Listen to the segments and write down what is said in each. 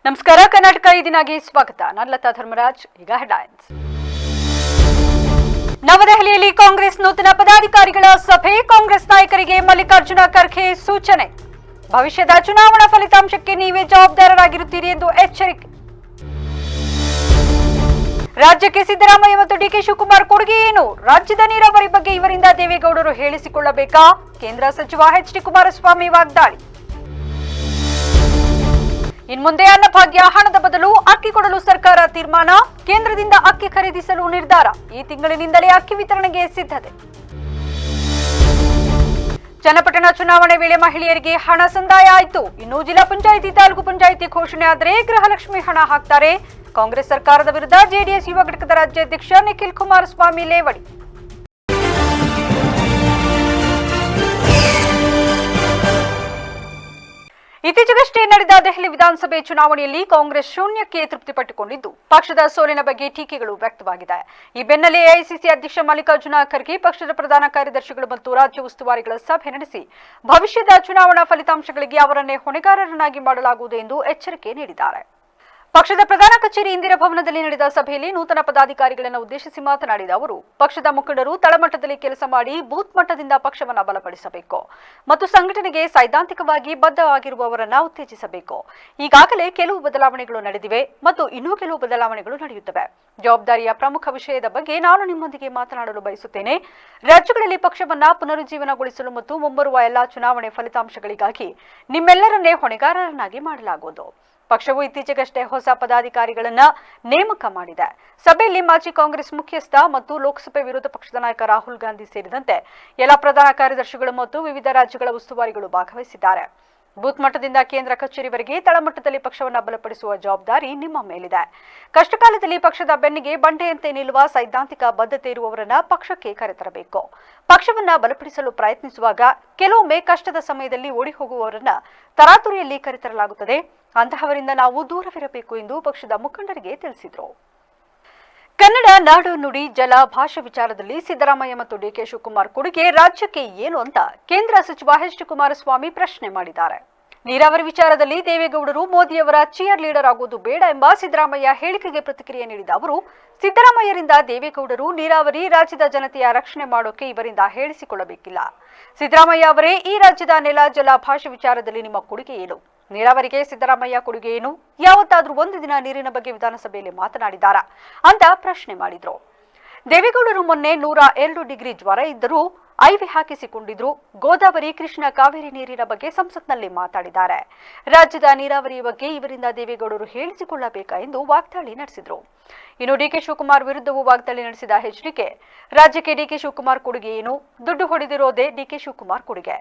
ನಮಸ್ಕಾರ. ಕರ್ನಾಟಕ ಇದೀನಾಗೆ ಸ್ವಾಗತ. ನಾನು ಲತಾ ಧರ್ಮರಾಜ್. ಈಗ ಹೆಡ್ಲೈನ್ಸ್. ನವದೆಹಲಿಯಲ್ಲಿ ಕಾಂಗ್ರೆಸ್ ನೂತನ ಪದಾಧಿಕಾರಿಗಳ ಸಭೆ. ಕಾಂಗ್ರೆಸ್ ನಾಯಕರಿಗೆ ಮಲ್ಲಿಕಾರ್ಜುನ ಖರ್ಗೆ ಸೂಚನೆ. ಭವಿಷ್ಯದ ಚುನಾವಣಾ ಫಲಿತಾಂಶಕ್ಕೆ ನೀವೇ ಜವಾಬ್ದಾರರಾಗಿರುತ್ತೀರಿ ಎಂದು ಎಚ್ಚರಿಕೆ. ರಾಜ್ಯಕ್ಕೆ ಸಿದ್ದರಾಮಯ್ಯ ಮತ್ತು ಡಿಕೆ ಶಿವಕುಮಾರ್ ಕೊಡುಗೆ ಏನು? ರಾಜ್ಯದ ನೀರಾವರಿ ಬಗ್ಗೆ ಇವರಿಂದ ದೇವೇಗೌಡರು ಹೇಳಿಸಿಕೊಳ್ಳಬೇಕಾ? ಕೇಂದ್ರ ಸಚಿವ ಎಚ್.ಡಿ. ಕುಮಾರಸ್ವಾಮಿ ವಾಗ್ದಾಳಿ. ಇನ್ಮುಂದೆ ಅನ್ನಭಾಗ್ಯ ಹಣದ ಬದಲು ಅಕ್ಕಿ ಕೊಡಲು ಸರ್ಕಾರ ತೀರ್ಮಾನ. ಕೇಂದ್ರದಿಂದ ಅಕ್ಕಿ ಖರೀದಿಸಲು ನಿರ್ಧಾರ. ಈ ತಿಂಗಳಿನಿಂದಲೇ ಅಕ್ಕಿ ವಿತರಣೆಗೆ ಸಿದ್ಧತೆ. ಚನ್ನಪಟ್ಟಣ ಚುನಾವಣೆ ವೇಳೆ ಮಹಿಳೆಯರಿಗೆ ಹಣ ಸಂದಾಯ ಆಯಿತು. ಇನ್ನು ಜಿಲ್ಲಾ ಪಂಚಾಯಿತಿ, ತಾಲೂಕು ಪಂಚಾಯಿತಿ ಘೋಷಣೆ ಆದರೆ ಗೃಹಲಕ್ಷ್ಮಿ ಹಣ ಹಾಕ್ತಾರೆ. ಕಾಂಗ್ರೆಸ್ ಸರ್ಕಾರದ ವಿರುದ್ಧ ಜೆಡಿಎಸ್ ಯುವ ಘಟಕದ ರಾಜ್ಯಾಧ್ಯಕ್ಷ ನಿಖಿಲ್ ಕುಮಾರಸ್ವಾಮಿ ಲೇವಡಿ. ಇತ್ತೀಚೆಗಷ್ಟೇ ನಡೆದ ದೆಹಲಿ ವಿಧಾನಸಭೆ ಚುನಾವಣೆಯಲ್ಲಿ ಕಾಂಗ್ರೆಸ್ ಶೂನ್ಯಕ್ಕೆ ತೃಪ್ತಿಪಟ್ಟುಕೊಂಡಿದ್ದು ಪಕ್ಷದ ಸೋಲಿನ ಬಗ್ಗೆ ಟೀಕೆಗಳು ವ್ಯಕ್ತವಾಗಿದೆ. ಈ ಬೆನ್ನಲ್ಲೇ ಎಐಸಿಸಿ ಅಧ್ಯಕ್ಷ ಮಲ್ಲಿಕಾರ್ಜುನ ಖರ್ಗೆ ಪಕ್ಷದ ಪ್ರಧಾನ ಕಾರ್ಯದರ್ಶಿಗಳು ಮತ್ತು ರಾಜ್ಯ ಉಸ್ತುವಾರಿಗಳ ಸಭೆ ನಡೆಸಿ ಭವಿಷ್ಯದ ಚುನಾವಣಾ ಫಲಿತಾಂಶಗಳಿಗೆ ಅವರನ್ನೇ ಹೊಣೆಗಾರರನ್ನಾಗಿ ಮಾಡಲಾಗುವುದು ಎಂದು ಎಚ್ಚರಿಕೆ ನೀಡಿದ್ದಾರೆ. ಪಕ್ಷದ ಪ್ರಧಾನ ಕಚೇರಿ ಇಂದಿರಾ ಭವನದಲ್ಲಿ ನಡೆದ ಸಭೆಯಲ್ಲಿ ನೂತನ ಪದಾಧಿಕಾರಿಗಳನ್ನು ಉದ್ದೇಶಿಸಿ ಮಾತನಾಡಿದ ಅವರು, ಪಕ್ಷದ ಮುಖಂಡರು ತಳಮಟ್ಟದಲ್ಲಿ ಕೆಲಸ ಮಾಡಿ ಬೂತ್ ಮಟ್ಟದಿಂದ ಪಕ್ಷವನ್ನು ಬಲಪಡಿಸಬೇಕು ಮತ್ತು ಸಂಘಟನೆಗೆ ಸೈದ್ಧಾಂತಿಕವಾಗಿ ಬದ್ಧವಾಗಿರುವವರನ್ನ ಉತ್ತೇಜಿಸಬೇಕು. ಈಗಾಗಲೇ ಕೆಲವು ಬದಲಾವಣೆಗಳು ನಡೆದಿವೆ ಮತ್ತು ಇನ್ನೂ ಕೆಲವು ಬದಲಾವಣೆಗಳು ನಡೆಯುತ್ತವೆ. ಜವಾಬ್ದಾರಿಯ ಪ್ರಮುಖ ವಿಷಯದ ಬಗ್ಗೆ ನಾನು ನಿಮ್ಮೊಂದಿಗೆ ಮಾತನಾಡಲು ಬಯಸುತ್ತೇನೆ. ರಾಜ್ಯಗಳಲ್ಲಿ ಪಕ್ಷವನ್ನ ಪುನರುಜ್ಜೀವನಗೊಳಿಸಲು ಮತ್ತು ಮುಂಬರುವ ಎಲ್ಲಾ ಚುನಾವಣೆ ಫಲಿತಾಂಶಗಳಿಗಾಗಿ ನಿಮ್ಮೆಲ್ಲರನ್ನೇ ಹೊಣೆಗಾರರನ್ನಾಗಿ ಮಾಡಲಾಗುವುದು. ಪಕ್ಷವು ಇತ್ತೀಚೆಗಷ್ಟೇ ಹೊಸ ಪದಾಧಿಕಾರಿಗಳನ್ನ ನೇಮಕ ಮಾಡಿದೆ. ಸಭೆಯಲ್ಲಿ ಮಾಜಿ ಕಾಂಗ್ರೆಸ್ ಮುಖ್ಯಸ್ಥ ಮತ್ತು ಲೋಕಸಭೆ ವಿರೋಧ ಪಕ್ಷದ ನಾಯಕ ರಾಹುಲ್ ಗಾಂಧಿ ಸೇರಿದಂತೆ ಎಲ್ಲ ಪ್ರಧಾನ ಕಾರ್ಯದರ್ಶಿಗಳು ಮತ್ತು ವಿವಿಧ ರಾಜ್ಯಗಳ ಉಸ್ತುವಾರಿಗಳು ಭಾಗವಹಿಸಿದ್ದಾರೆ. ಬೂತ್ ಮಟ್ಟದಿಂದ ಕೇಂದ್ರ ಕಚೇರಿವರೆಗೆ ತಳಮಟ್ಟದಲ್ಲಿ ಪಕ್ಷವನ್ನು ಬಲಪಡಿಸುವ ಜವಾಬ್ದಾರಿ ನಿಮ್ಮ ಮೇಲಿದೆ. ಕಷ್ಟಕಾಲದಲ್ಲಿ ಪಕ್ಷದ ಬೆನ್ನಿಗೆ ಬಂಡೆಯಂತೆ ನಿಲ್ಲುವ ಸೈದ್ಧಾಂತಿಕ ಬದ್ಧತೆ ಇರುವವರನ್ನ ಪಕ್ಷಕ್ಕೆ ಕರೆತರಬೇಕು. ಪಕ್ಷವನ್ನ ಬಲಪಡಿಸಲು ಪ್ರಯತ್ನಿಸುವಾಗ ಕೆಲವೊಮ್ಮೆ ಕಷ್ಟದ ಸಮಯದಲ್ಲಿ ಓಡಿ ಹೋಗುವವರನ್ನ ತರಾತುರಿಯಲ್ಲಿ ಕರೆತರಲಾಗುತ್ತದೆ. ಅಂತಹವರಿಂದ ನಾವು ದೂರವಿರಬೇಕು ಎಂದು ಪಕ್ಷದ ಮುಖಂಡರಿಗೆ ತಿಳಿಸಿದರು. ಕನ್ನಡ ನಾಡು ನುಡಿ ಜಲ ಭಾಷೆ ವಿಚಾರದಲ್ಲಿ ಸಿದ್ದರಾಮಯ್ಯ ಮತ್ತು ಡಿಕೆ ಶಿವಕುಮಾರ್ ಕೊಡುಗೆ ರಾಜ್ಯಕ್ಕೆ ಏನು ಅಂತ ಕೇಂದ್ರ ಸಚಿವ ಎಚ್.ಡಿ. ಕುಮಾರಸ್ವಾಮಿ ಪ್ರಶ್ನೆ ಮಾಡಿದ್ದಾರೆ. ನೀರಾವರಿ ವಿಚಾರದಲ್ಲಿ ದೇವೇಗೌಡರು ಮೋದಿಯವರ ಚಿಯರ್ ಲೀಡರ್ ಆಗುವುದು ಬೇಡ ಎಂಬ ಸಿದ್ದರಾಮಯ್ಯ ಹೇಳಿಕೆಗೆ ಪ್ರತಿಕ್ರಿಯೆ ನೀಡಿದ ಅವರು, ಸಿದ್ದರಾಮಯ್ಯರಿಂದ ದೇವೇಗೌಡರು ನೀರಾವರಿ ರಾಜ್ಯದ ಜನತೆಯ ರಕ್ಷಣೆ ಮಾಡೋಕೆ ಇವರಿಂದ ಹೇಳಿಸಿಕೊಳ್ಳಬೇಕಿಲ್ಲ. ಸಿದ್ದರಾಮಯ್ಯ ಅವರೇ, ಈ ರಾಜ್ಯದ ನೆಲ ಜಲ ಭಾಷೆ ವಿಚಾರದಲ್ಲಿ ನಿಮ್ಮ ಕೊಡುಗೆ ಏನು? ನೀರಾವರಿಗೆ ಸಿದ್ದರಾಮಯ್ಯ ಕೊಡುಗೆ ಏನು? ಯಾವತ್ತಾದ್ರೂ ಒಂದು ದಿನ ನೀರಿನ ಬಗ್ಗೆ ವಿಧಾನಸಭೆಯಲ್ಲಿ ಮಾತನಾಡಿದಾರಾ ಅಂತ ಪ್ರಶ್ನೆ ಮಾಡಿದ್ರು. ದೇವೇಗೌಡರು ಮೊನ್ನೆ 102 ಡಿಗ್ರಿ ಜ್ವರ ಇದ್ದರೂ ಐವಿ ಹಾಕಿಸಿಕೊಂಡಿದ್ರು. ಗೋದಾವರಿ, ಕೃಷ್ಣ, ಕಾವೇರಿ ನೀರಿನ ಬಗ್ಗೆ ಸಂಸತ್ನಲ್ಲಿ ಮಾತಾಡಿದ್ದಾರೆ. ರಾಜ್ಯದ ನೀರಾವರಿ ಬಗ್ಗೆ ಇವರಿಂದ ದೇವೇಗೌಡರು ಹೇಳಿಸಿಕೊಳ್ಳಬೇಕಾ ಎಂದು ವಾಗ್ದಾಳಿ ನಡೆಸಿದ್ರು. ಇನ್ನು ಡಿಕೆ ಶಿವಕುಮಾರ್ ವಿರುದ್ಧವೂ ವಾಗ್ದಾಳಿ ನಡೆಸಿದ ಎಚ್ಡಿಕೆ, ರಾಜ್ಯಕ್ಕೆ ಡಿಕೆ ಶಿವಕುಮಾರ್ ಕೊಡುಗೆ ಏನು? ದುಡ್ಡು ಹೊಡೆದಿರೋದೇ ಡಿಕೆ ಶಿವಕುಮಾರ್ ಕೊಡುಗೆ.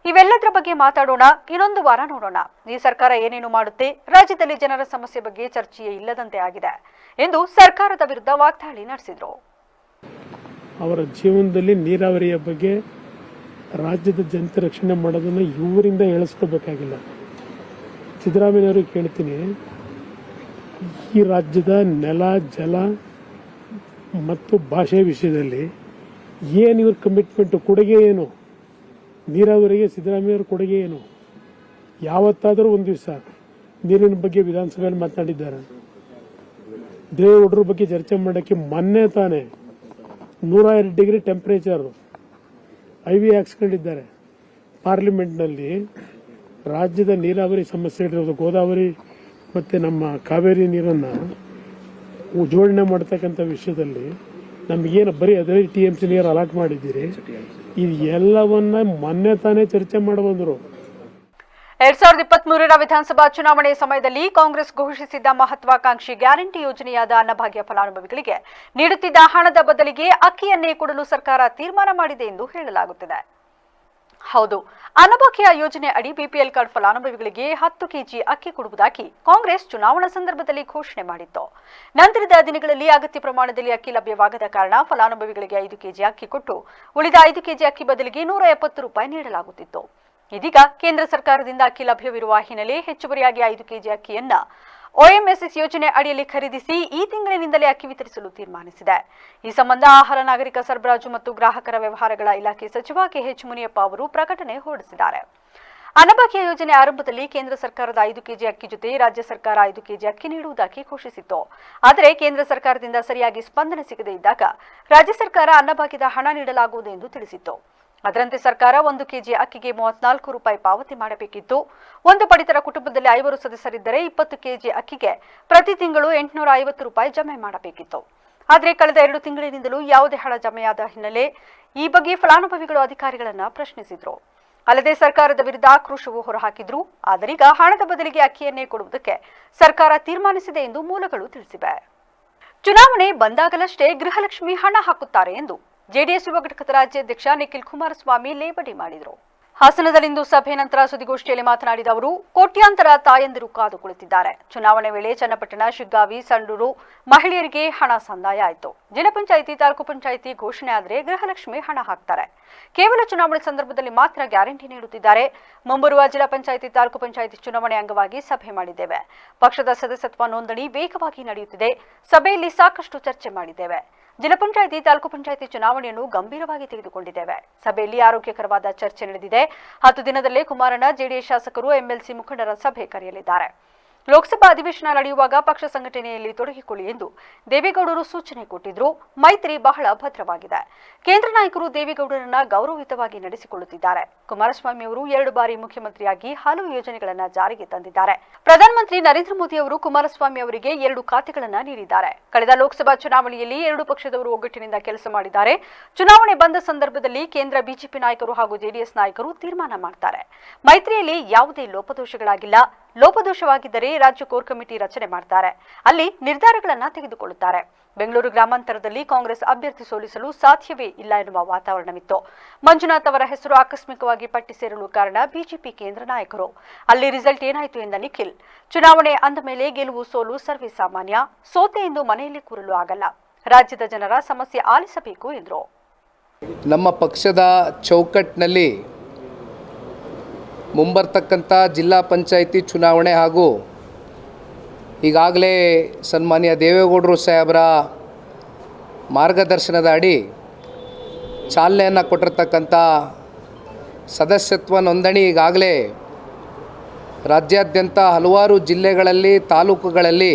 ಇವೆಲ್ಲದರ ಬಗ್ಗೆ ಮಾತಾಡೋಣ, ಇನ್ನೊಂದು ವಾರ ನೋಡೋಣ. ಈ ಸರ್ಕಾರ ಏನೇನು ಮಾಡುತ್ತೆ? ರಾಜ್ಯದಲ್ಲಿ ಜನರ ಸಮಸ್ಯೆ ಬಗ್ಗೆ ಚರ್ಚೆಯೇ ಇಲ್ಲದಂತೆ ಆಗಿದೆ ಎಂದು ಸರ್ಕಾರದ ವಿರುದ್ಧ ವಾಗ್ದಾಳಿ ನಡೆಸಿದರು. ಅವರ ಜೀವನದಲ್ಲಿ ನೀರಾವರಿಯ ಬಗ್ಗೆ ರಾಜ್ಯದ ಜನತೆ ರಕ್ಷಣೆ ಮಾಡೋದನ್ನು ಇವರಿಂದ ಹೇಳಿಸ್ಕೋಬೇಕಾಗಿಲ್ಲ. ಸಿದ್ದರಾಮಯ್ಯವ್ರಿಗೆ ಕೇಳ್ತೀನಿ, ಈ ರಾಜ್ಯದ ನೆಲ, ಜಲ ಮತ್ತು ಭಾಷೆ ವಿಷಯದಲ್ಲಿ ಏನು ಇವ್ರ ಕಮಿಟ್ಮೆಂಟ್, ಕೊಡುಗೆ ಏನು? ನೀರಾವರಿಗೆ ಸಿದ್ದರಾಮಯ್ಯವ್ರ ಕೊಡುಗೆ ಏನು? ಯಾವತ್ತಾದರೂ ಒಂದು ದಿವಸ ನೀರಿನ ಬಗ್ಗೆ ವಿಧಾನಸಭೆಯಲ್ಲಿ ಮಾತನಾಡಿದ್ದಾರೆ? ದೇವೇಗೌಡರ ಬಗ್ಗೆ ಚರ್ಚೆ ಮಾಡೋಕ್ಕೆ ಮೊನ್ನೆ ತಾನೇ 102 ಡಿಗ್ರಿ ಟೆಂಪರೇಚರ್ ಐವಿ ಹಾಕ್ಸ್ಕೊಂಡಿದ್ದಾರೆ. ಪಾರ್ಲಿಮೆಂಟ್ನಲ್ಲಿ ರಾಜ್ಯದ ನೀರಾವರಿ ಸಮಸ್ಯೆ ಇರೋದು, ಗೋದಾವರಿ ಮತ್ತೆ ನಮ್ಮ ಕಾವೇರಿ ನೀರನ್ನು ಜೋಡಣೆ ಮಾಡತಕ್ಕಂಥ ವಿಷಯದಲ್ಲಿ ನಮಗೇನು ಬರೀ 15 TMC ನೀರು ಅಲಾಟ್ ಮಾಡಿದ್ದೀರಿ, ಇದು ಎಲ್ಲವನ್ನ ಮೊನ್ನೆ ತಾನೇ ಚರ್ಚೆ ಮಾಡಿ ಬಂದರು. 2023ರ ವಿಧಾನಸಭಾ ಚುನಾವಣೆ ಸಮಯದಲ್ಲಿ ಕಾಂಗ್ರೆಸ್ ಘೋಷಿಸಿದ್ದ ಮಹತ್ವಾಕಾಂಕ್ಷಿ ಗ್ಯಾರಂಟಿ ಯೋಜನೆಯಾದ ಅನ್ನಭಾಗ್ಯ ಫಲಾನುಭವಿಗಳಿಗೆ ನೀಡುತ್ತಿದ್ದ ಹಣದ ಬದಲಿಗೆ ಅಕ್ಕಿಯನ್ನೇ ಕೊಡಲು ಸರ್ಕಾರ ತೀರ್ಮಾನ ಮಾಡಿದೆ ಎಂದು ಹೇಳಲಾಗುತ್ತಿದೆ. ಹೌದು, ಅನ್ನಭಾಗ್ಯ ಯೋಜನೆ ಅಡಿ ಬಿಪಿಎಲ್ ಕಾರ್ಡ್ ಫಲಾನುಭವಿಗಳಿಗೆ 10 ಕೆಜಿ ಅಕ್ಕಿ ಕೊಡುವುದಾಗಿ ಕಾಂಗ್ರೆಸ್ ಚುನಾವಣಾ ಸಂದರ್ಭದಲ್ಲಿ ಘೋಷಣೆ ಮಾಡಿತ್ತು. ನಂತರದ ದಿನಗಳಲ್ಲಿ ಅಗತ್ಯ ಪ್ರಮಾಣದಲ್ಲಿ ಅಕ್ಕಿ ಲಭ್ಯವಾಗದ ಕಾರಣ ಫಲಾನುಭವಿಗಳಿಗೆ 5 ಕೆಜಿ ಅಕ್ಕಿ ಕೊಟ್ಟು ಉಳಿದ 5 ಕೆಜಿ ಅಕ್ಕಿ ಬದಲಿಗೆ 170 ರೂಪಾಯಿ ನೀಡಲಾಗುತ್ತಿತ್ತು. ಇದೀಗ ಕೇಂದ್ರ ಸರ್ಕಾರದಿಂದ ಅಕ್ಕಿ ಲಭ್ಯವಿರುವ ಹಿನ್ನೆಲೆ ಹೆಚ್ಚುವರಿಯಾಗಿ 5 ಕೆಜಿ ಅಕ್ಕಿಯನ್ನ OMSS ಯೋಜನೆ ಅಡಿಯಲ್ಲಿ ಖರೀದಿಸಿ ಈ ತಿಂಗಳಿನಿಂದಲೇ ಅಕ್ಕಿ ವಿತರಿಸಲು ತೀರ್ಮಾನಿಸಿದೆ. ಈ ಸಂಬಂಧ ಆಹಾರ, ನಾಗರಿಕ ಸರಬರಾಜು ಮತ್ತು ಗ್ರಾಹಕರ ವ್ಯವಹಾರಗಳ ಇಲಾಖೆ ಸಚಿವ KH ಮುನಿಯಪ್ಪ ಅವರು ಪ್ರಕಟಣೆ ಹೊರಡಿಸಿದ್ದಾರೆ. ಅನ್ನಭಾಗ್ಯ ಯೋಜನೆ ಆರಂಭದಲ್ಲಿ ಕೇಂದ್ರ ಸರ್ಕಾರದ 5 ಕೆಜಿ ಅಕ್ಕಿ ಜೊತೆ ರಾಜ್ಯ ಸರ್ಕಾರ 5 ಕೆಜಿ ಅಕ್ಕಿ ನೀಡುವುದಾಗಿ ಘೋಷಿಸಿತ್ತು. ಆದರೆ ಕೇಂದ್ರ ಸರ್ಕಾರದಿಂದ ಸರಿಯಾಗಿ ಸ್ಪಂದನೆ ಸಿಗದೇ ಇದ್ದಾಗ ರಾಜ್ಯ ಸರ್ಕಾರ ಅನ್ನಭಾಗ್ಯದ ಹಣ ನೀಡಲಾಗುವುದು ಎಂದು ತಿಳಿಸಿತ್ತು. ಅದರಂತೆ ಸರ್ಕಾರ 1 ಕೆಜಿ ಅಕ್ಕಿಗೆ 34 ರೂಪಾಯಿ ಪಾವತಿ ಮಾಡಬೇಕಿತ್ತು. ಒಂದು ಪಡಿತರ ಕುಟುಂಬದಲ್ಲಿ 5 ಸದಸ್ಯರಿದ್ದರೆ 20 ಕೆಜಿ ಅಕ್ಕಿಗೆ ಪ್ರತಿ ತಿಂಗಳು 850 ರೂಪಾಯಿ ಜಮೆ ಮಾಡಬೇಕಿತ್ತು. ಆದರೆ ಕಳೆದ 2 ತಿಂಗಳಿನಿಂದಲೂ ಯಾವುದೇ ಹಣ ಜಮೆಯಾದ ಹಿನ್ನೆಲೆ ಈ ಬಗ್ಗೆ ಫಲಾನುಭವಿಗಳು ಅಧಿಕಾರಿಗಳನ್ನ ಪ್ರಶ್ನಿಸಿದ್ರು. ಅಲ್ಲದೆ ಸರ್ಕಾರದ ವಿರುದ್ಧ ಆಕ್ರೋಶವೂ ಹೊರಹಾಕಿದ್ರು. ಆದರೀಗ ಹಣದ ಬದಲಿಗೆ ಅಕ್ಕಿಯನ್ನೇ ಕೊಡುವುದಕ್ಕೆ ಸರ್ಕಾರ ತೀರ್ಮಾನಿಸಿದೆ ಎಂದು ಮೂಲಗಳು ತಿಳಿಸಿವೆ. ಚುನಾವಣೆ ಬಂದಾಗಲಷ್ಟೇ ಗೃಹಲಕ್ಷ್ಮಿ ಹಣ ಹಾಕುತ್ತಾರೆ ಎಂದು ಜೆಡಿಎಸ್ ಯುವ ಘಟಕದ ರಾಜ್ಯಾಧ್ಯಕ್ಷ ನಿಖಿಲ್ ಕುಮಾರಸ್ವಾಮಿ ಲೇವಡಿ ಮಾಡಿದರು. ಹಾಸನದಲ್ಲಿಂದು ಸಭೆ ನಂತರ ಸುದ್ದಿಗೋಷ್ಠಿಯಲ್ಲಿ ಮಾತನಾಡಿದ ಅವರು, ಕೋಟ್ಯಾಂತರ ತಾಯಂದಿರು ಕಾದು ಕುಳಿತಿದ್ದಾರೆ. ಚುನಾವಣೆ ವೇಳೆ ಚನ್ನಪಟ್ಟಣ, ಶಿಗ್ಗಾವಿ, ಸಂಡೂರು ಮಹಿಳೆಯರಿಗೆ ಹಣ ಸಂದಾಯ ಆಯಿತು. ಜಿಲ್ಲಾ ಪಂಚಾಯಿತಿ, ತಾಲೂಕು ಪಂಚಾಯಿತಿ ಘೋಷಣೆ ಆದರೆ ಗೃಹಲಕ್ಷ್ಮಿ ಹಣ ಹಾಕ್ತಾರೆ. ಕೇವಲ ಚುನಾವಣೆ ಸಂದರ್ಭದಲ್ಲಿ ಮಾತ್ರ ಗ್ಯಾರಂಟಿ ನೀಡುತ್ತಿದ್ದಾರೆ. ಮುಂಬರುವ ಜಿಲ್ಲಾ ಪಂಚಾಯಿತಿ, ತಾಲೂಕು ಪಂಚಾಯಿತಿ ಚುನಾವಣೆ ಅಂಗವಾಗಿ ಸಭೆ ಮಾಡಿದ್ದೇವೆ. ಪಕ್ಷದ ಸದಸ್ಯತ್ವ ನೋಂದಣಿ ವೇಗವಾಗಿ ನಡೆಯುತ್ತಿದೆ. ಸಭೆಯಲ್ಲಿ ಸಾಕಷ್ಟು ಚರ್ಚೆ ಮಾಡಿದ್ದೇವೆ. ಜಿಲ್ಲಾ ಪಂಚಾಯಿತಿ, ತಾಲೂಕು ಪಂಚಾಯಿತಿ ಚುನಾವಣೆಯನ್ನು ಗಂಭೀರವಾಗಿ ತೆಗೆದುಕೊಂಡಿದ್ದೇವೆ. ಸಭೆಯಲ್ಲಿ ಆರೋಗ್ಯಕರವಾದ ಚರ್ಚೆ ನಡೆದಿದೆ. 10 ದಿನದಲ್ಲೇ ಕುಮಾರಣ್ಣ, ಜೆಡಿಎಸ್ ಶಾಸಕರು, ಎಂಎಲ್ಸಿ ಮುಖಂಡರ ಸಭೆ ಕರೆಯಲಿದ್ದಾರೆ. ಲೋಕಸಭಾ ಅಧಿವೇಶನ ನಡೆಯುವಾಗ ಪಕ್ಷ ಸಂಘಟನೆಯಲ್ಲಿ ತೊಡಗಿಕೊಳ್ಳಿ ಎಂದು ದೇವೇಗೌಡರು ಸೂಚನೆ ಕೊಟ್ಟಿದ್ರು. ಮೈತ್ರಿ ಬಹಳ ಭದ್ರವಾಗಿದೆ. ಕೇಂದ್ರ ನಾಯಕರು ದೇವೇಗೌಡರನ್ನ ಗೌರವಯುತವಾಗಿ ನಡೆಸಿಕೊಳ್ಳುತ್ತಿದ್ದಾರೆ. ಕುಮಾರಸ್ವಾಮಿ ಅವರು 2 ಬಾರಿ ಮುಖ್ಯಮಂತ್ರಿಯಾಗಿ ಹಲವು ಯೋಜನೆಗಳನ್ನು ಜಾರಿಗೆ ತಂದಿದ್ದಾರೆ. ಪ್ರಧಾನಮಂತ್ರಿ ನರೇಂದ್ರ ಮೋದಿ ಅವರು ಕುಮಾರಸ್ವಾಮಿ ಅವರಿಗೆ 2 ಖಾತೆಗಳನ್ನು ನೀಡಿದ್ದಾರೆ. ಕಳೆದ ಲೋಕಸಭಾ ಚುನಾವಣೆಯಲ್ಲಿ 2 ಪಕ್ಷದವರು ಒಗ್ಗಟ್ಟಿನಿಂದ ಕೆಲಸ ಮಾಡಿದ್ದಾರೆ. ಚುನಾವಣೆ ಬಂದ ಸಂದರ್ಭದಲ್ಲಿ ಕೇಂದ್ರ ಬಿಜೆಪಿ ನಾಯಕರು ಹಾಗೂ ಜೆಡಿಎಸ್ ನಾಯಕರು ತೀರ್ಮಾನ ಮಾಡ್ತಾರೆ. ಮೈತ್ರಿಯಲ್ಲಿ ಯಾವುದೇ ಲೋಪದೋಷಗಳಾಗಿಲ್ಲ. ಲೋಪದೋಷವಾಗಿದ್ದರೆ ರಾಜ್ಯ ಕೋರ್ ಕಮಿಟಿ ರಚನೆ ಮಾಡ್ತಾರೆ. ಅಲ್ಲಿ ನಿರ್ಧಾರಗಳನ್ನು ತೆಗೆದುಕೊಳ್ಳುತ್ತಾರೆ. ಬೆಂಗಳೂರು ಗ್ರಾಮಾಂತರದಲ್ಲಿ ಕಾಂಗ್ರೆಸ್ ಅಭ್ಯರ್ಥಿ ಸೋಲಿಸಲು ಸಾಧ್ಯವೇ ಇಲ್ಲ ಎನ್ನುವ ವಾತಾವರಣವಿತ್ತು. ಮಂಜುನಾಥ್ ಅವರ ಹೆಸರು ಆಕಸ್ಮಿಕವಾಗಿ ಪಟ್ಟಿ ಸೇರಲು ಕಾರಣ ಬಿಜೆಪಿ ಕೇಂದ್ರ ನಾಯಕರು. ಅಲ್ಲಿ ರಿಸಲ್ಟ್ ಏನಾಯಿತು ಎಂದ ನಿಖಿಲ್, ಚುನಾವಣೆ ಅಂದ ಮೇಲೆ ಗೆಲುವು ಸೋಲು ಸರ್ವೇ ಸಾಮಾನ್ಯ. ಸೋತೆ ಎಂದು ಮನೆಯಲ್ಲಿ ಕೂರಲು ಆಗಲ್ಲ. ರಾಜ್ಯದ ಜನರ ಸಮಸ್ಯೆ ಆಲಿಸಬೇಕು ಎಂದರು. ನಮ್ಮ ಪಕ್ಷದ ಚೌಕಟ್ಟಿನಲ್ಲಿ ಮುಂಬರ್ತಕ್ಕಂಥ ಜಿಲ್ಲಾ ಪಂಚಾಯಿತಿ ಚುನಾವಣೆ ಹಾಗೂ ಈಗಾಗಲೇ ಸನ್ಮಾನ್ಯ ದೇವೇಗೌಡರು ಸಾಹೇಬರ ಮಾರ್ಗದರ್ಶನದ ಅಡಿ ಚಾಲನೆಯನ್ನು ಕೊಟ್ಟಿರ್ತಕ್ಕಂಥ ಸದಸ್ಯತ್ವ ನೋಂದಣಿ ಈಗಾಗಲೇ ರಾಜ್ಯಾದ್ಯಂತ ಹಲವಾರು ಜಿಲ್ಲೆಗಳಲ್ಲಿ, ತಾಲೂಕುಗಳಲ್ಲಿ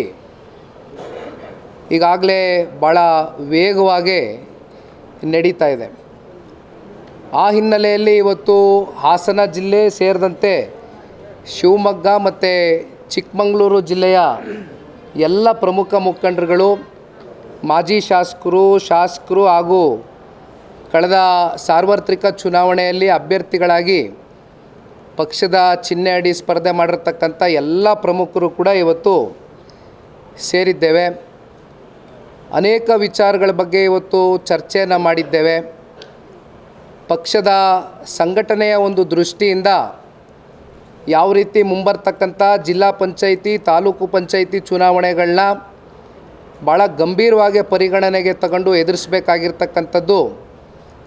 ಈಗಾಗಲೇ ಭಾಳ ವೇಗವಾಗಿ ನಡೀತಾ ಇದೆ. ಆ ಹಿನ್ನೆಲೆಯಲ್ಲಿ ಇವತ್ತು ಹಾಸನ ಜಿಲ್ಲೆ ಸೇರಿದಂತೆ ಶಿವಮೊಗ್ಗ ಮತ್ತು ಚಿಕ್ಕಮಗಳೂರು ಜಿಲ್ಲೆಯ ಎಲ್ಲ ಪ್ರಮುಖ ಮುಖಂಡರುಗಳು, ಮಾಜಿ ಶಾಸಕರು ಹಾಗೂ ಕಳೆದ ಸಾರ್ವತ್ರಿಕ ಚುನಾವಣೆಯಲ್ಲಿ ಅಭ್ಯರ್ಥಿಗಳಾಗಿ ಪಕ್ಷದ ಚಿಹ್ನೆ ಅಡಿ ಸ್ಪರ್ಧೆ ಮಾಡಿರ್ತಕ್ಕಂಥ ಎಲ್ಲ ಪ್ರಮುಖರು ಕೂಡ ಇವತ್ತು ಸೇರಿದ್ದೇವೆ. ಅನೇಕ ವಿಚಾರಗಳ ಬಗ್ಗೆ ಇವತ್ತು ಚರ್ಚೆಯನ್ನು ಮಾಡಿದ್ದೇವೆ. ಪಕ್ಷದ ಸಂಘಟನೆಯ ಒಂದು ದೃಷ್ಟಿಯಿಂದ ಯಾವ ರೀತಿ ಮುಂಬರ್ತಕ್ಕಂಥ ಜಿಲ್ಲಾ ಪಂಚಾಯಿತಿ, ತಾಲೂಕು ಪಂಚಾಯಿತಿ ಚುನಾವಣೆಗಳನ್ನ ಭಾಳ ಗಂಭೀರವಾಗಿ ಪರಿಗಣನೆಗೆ ತಗೊಂಡು ಎದುರಿಸಬೇಕಾಗಿರ್ತಕ್ಕಂಥದ್ದು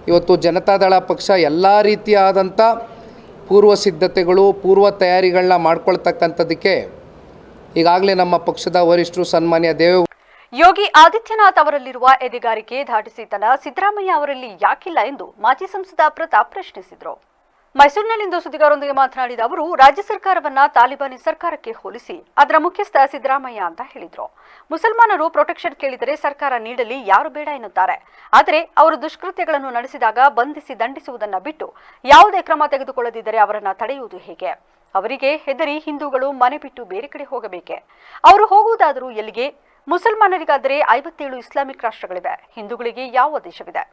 ಇವತ್ತು ಜನತಾದಳ ಪಕ್ಷ ಎಲ್ಲ ರೀತಿಯಾದಂಥ ಪೂರ್ವ ಸಿದ್ಧತೆಗಳು, ಪೂರ್ವ ತಯಾರಿಗಳನ್ನ ಮಾಡ್ಕೊಳ್ತಕ್ಕಂಥದ್ದಕ್ಕೆ ಈಗಾಗಲೇ ನಮ್ಮ ಪಕ್ಷದ ವರಿಷ್ಠರು ಸನ್ಮಾನ್ಯ ಯೋಗಿ ಆದಿತ್ಯನಾಥ್ ಅವರಲ್ಲಿರುವ ಎದೆಗಾರಿಕೆ, ಧಾಟಿಸಿತನ ಸಿದ್ದರಾಮಯ್ಯ ಅವರಲ್ಲಿ ಯಾಕಿಲ್ಲ ಎಂದು ಮಾಜಿ ಸಂಸದ ಪ್ರತಾಪ್ ಪ್ರಶ್ನಿಸಿದರು. ಮೈಸೂರಿನಲ್ಲಿಂದು ಸುದ್ದಿಗಾರರೊಂದಿಗೆ ಮಾತನಾಡಿದ ಅವರು, ರಾಜ್ಯ ಸರ್ಕಾರವನ್ನ ತಾಲಿಬಾನಿ ಸರ್ಕಾರಕ್ಕೆ ಹೋಲಿಸಿ ಅದರ ಮುಖ್ಯಸ್ಥ ಸಿದ್ದರಾಮಯ್ಯ ಅಂತ ಹೇಳಿದ್ರು. ಮುಸಲ್ಮಾನರು ಪ್ರೊಟೆಕ್ಷನ್ ಕೇಳಿದರೆ ಸರ್ಕಾರ ನೀಡಲಿ, ಯಾರು ಬೇಡ ಎನ್ನುತ್ತಾರೆ. ಆದರೆ ಅವರು ದುಷ್ಕೃತ್ಯಗಳನ್ನು ನಡೆಸಿದಾಗ ಬಂಧಿಸಿ ದಂಡಿಸುವುದನ್ನ ಬಿಟ್ಟು ಯಾವುದೇ ಕ್ರಮ ತೆಗೆದುಕೊಳ್ಳದಿದ್ದರೆ ಅವರನ್ನ ತಡೆಯುವುದು ಹೇಗೆ? ಅವರಿಗೆ ಹೆದರಿ ಹಿಂದೂಗಳು ಮನೆ ಬಿಟ್ಟು ಬೇರೆ ಕಡೆ ಹೋಗಬೇಕೆ? ಅವರು ಹೋಗುವುದಾದರೂ ಎಲ್ಲಿಗೆ? ಮುಸಲ್ಮಾನರಿಗಾದರೆ 57 ಇಸ್ಲಾಮಿಕ್ ರಾಷ್ಟ್ರಗಳಿವೆ. ಹಿಂದೂಗಳಿಗೆ ಯಾವ ದೇಶವಿದೆ?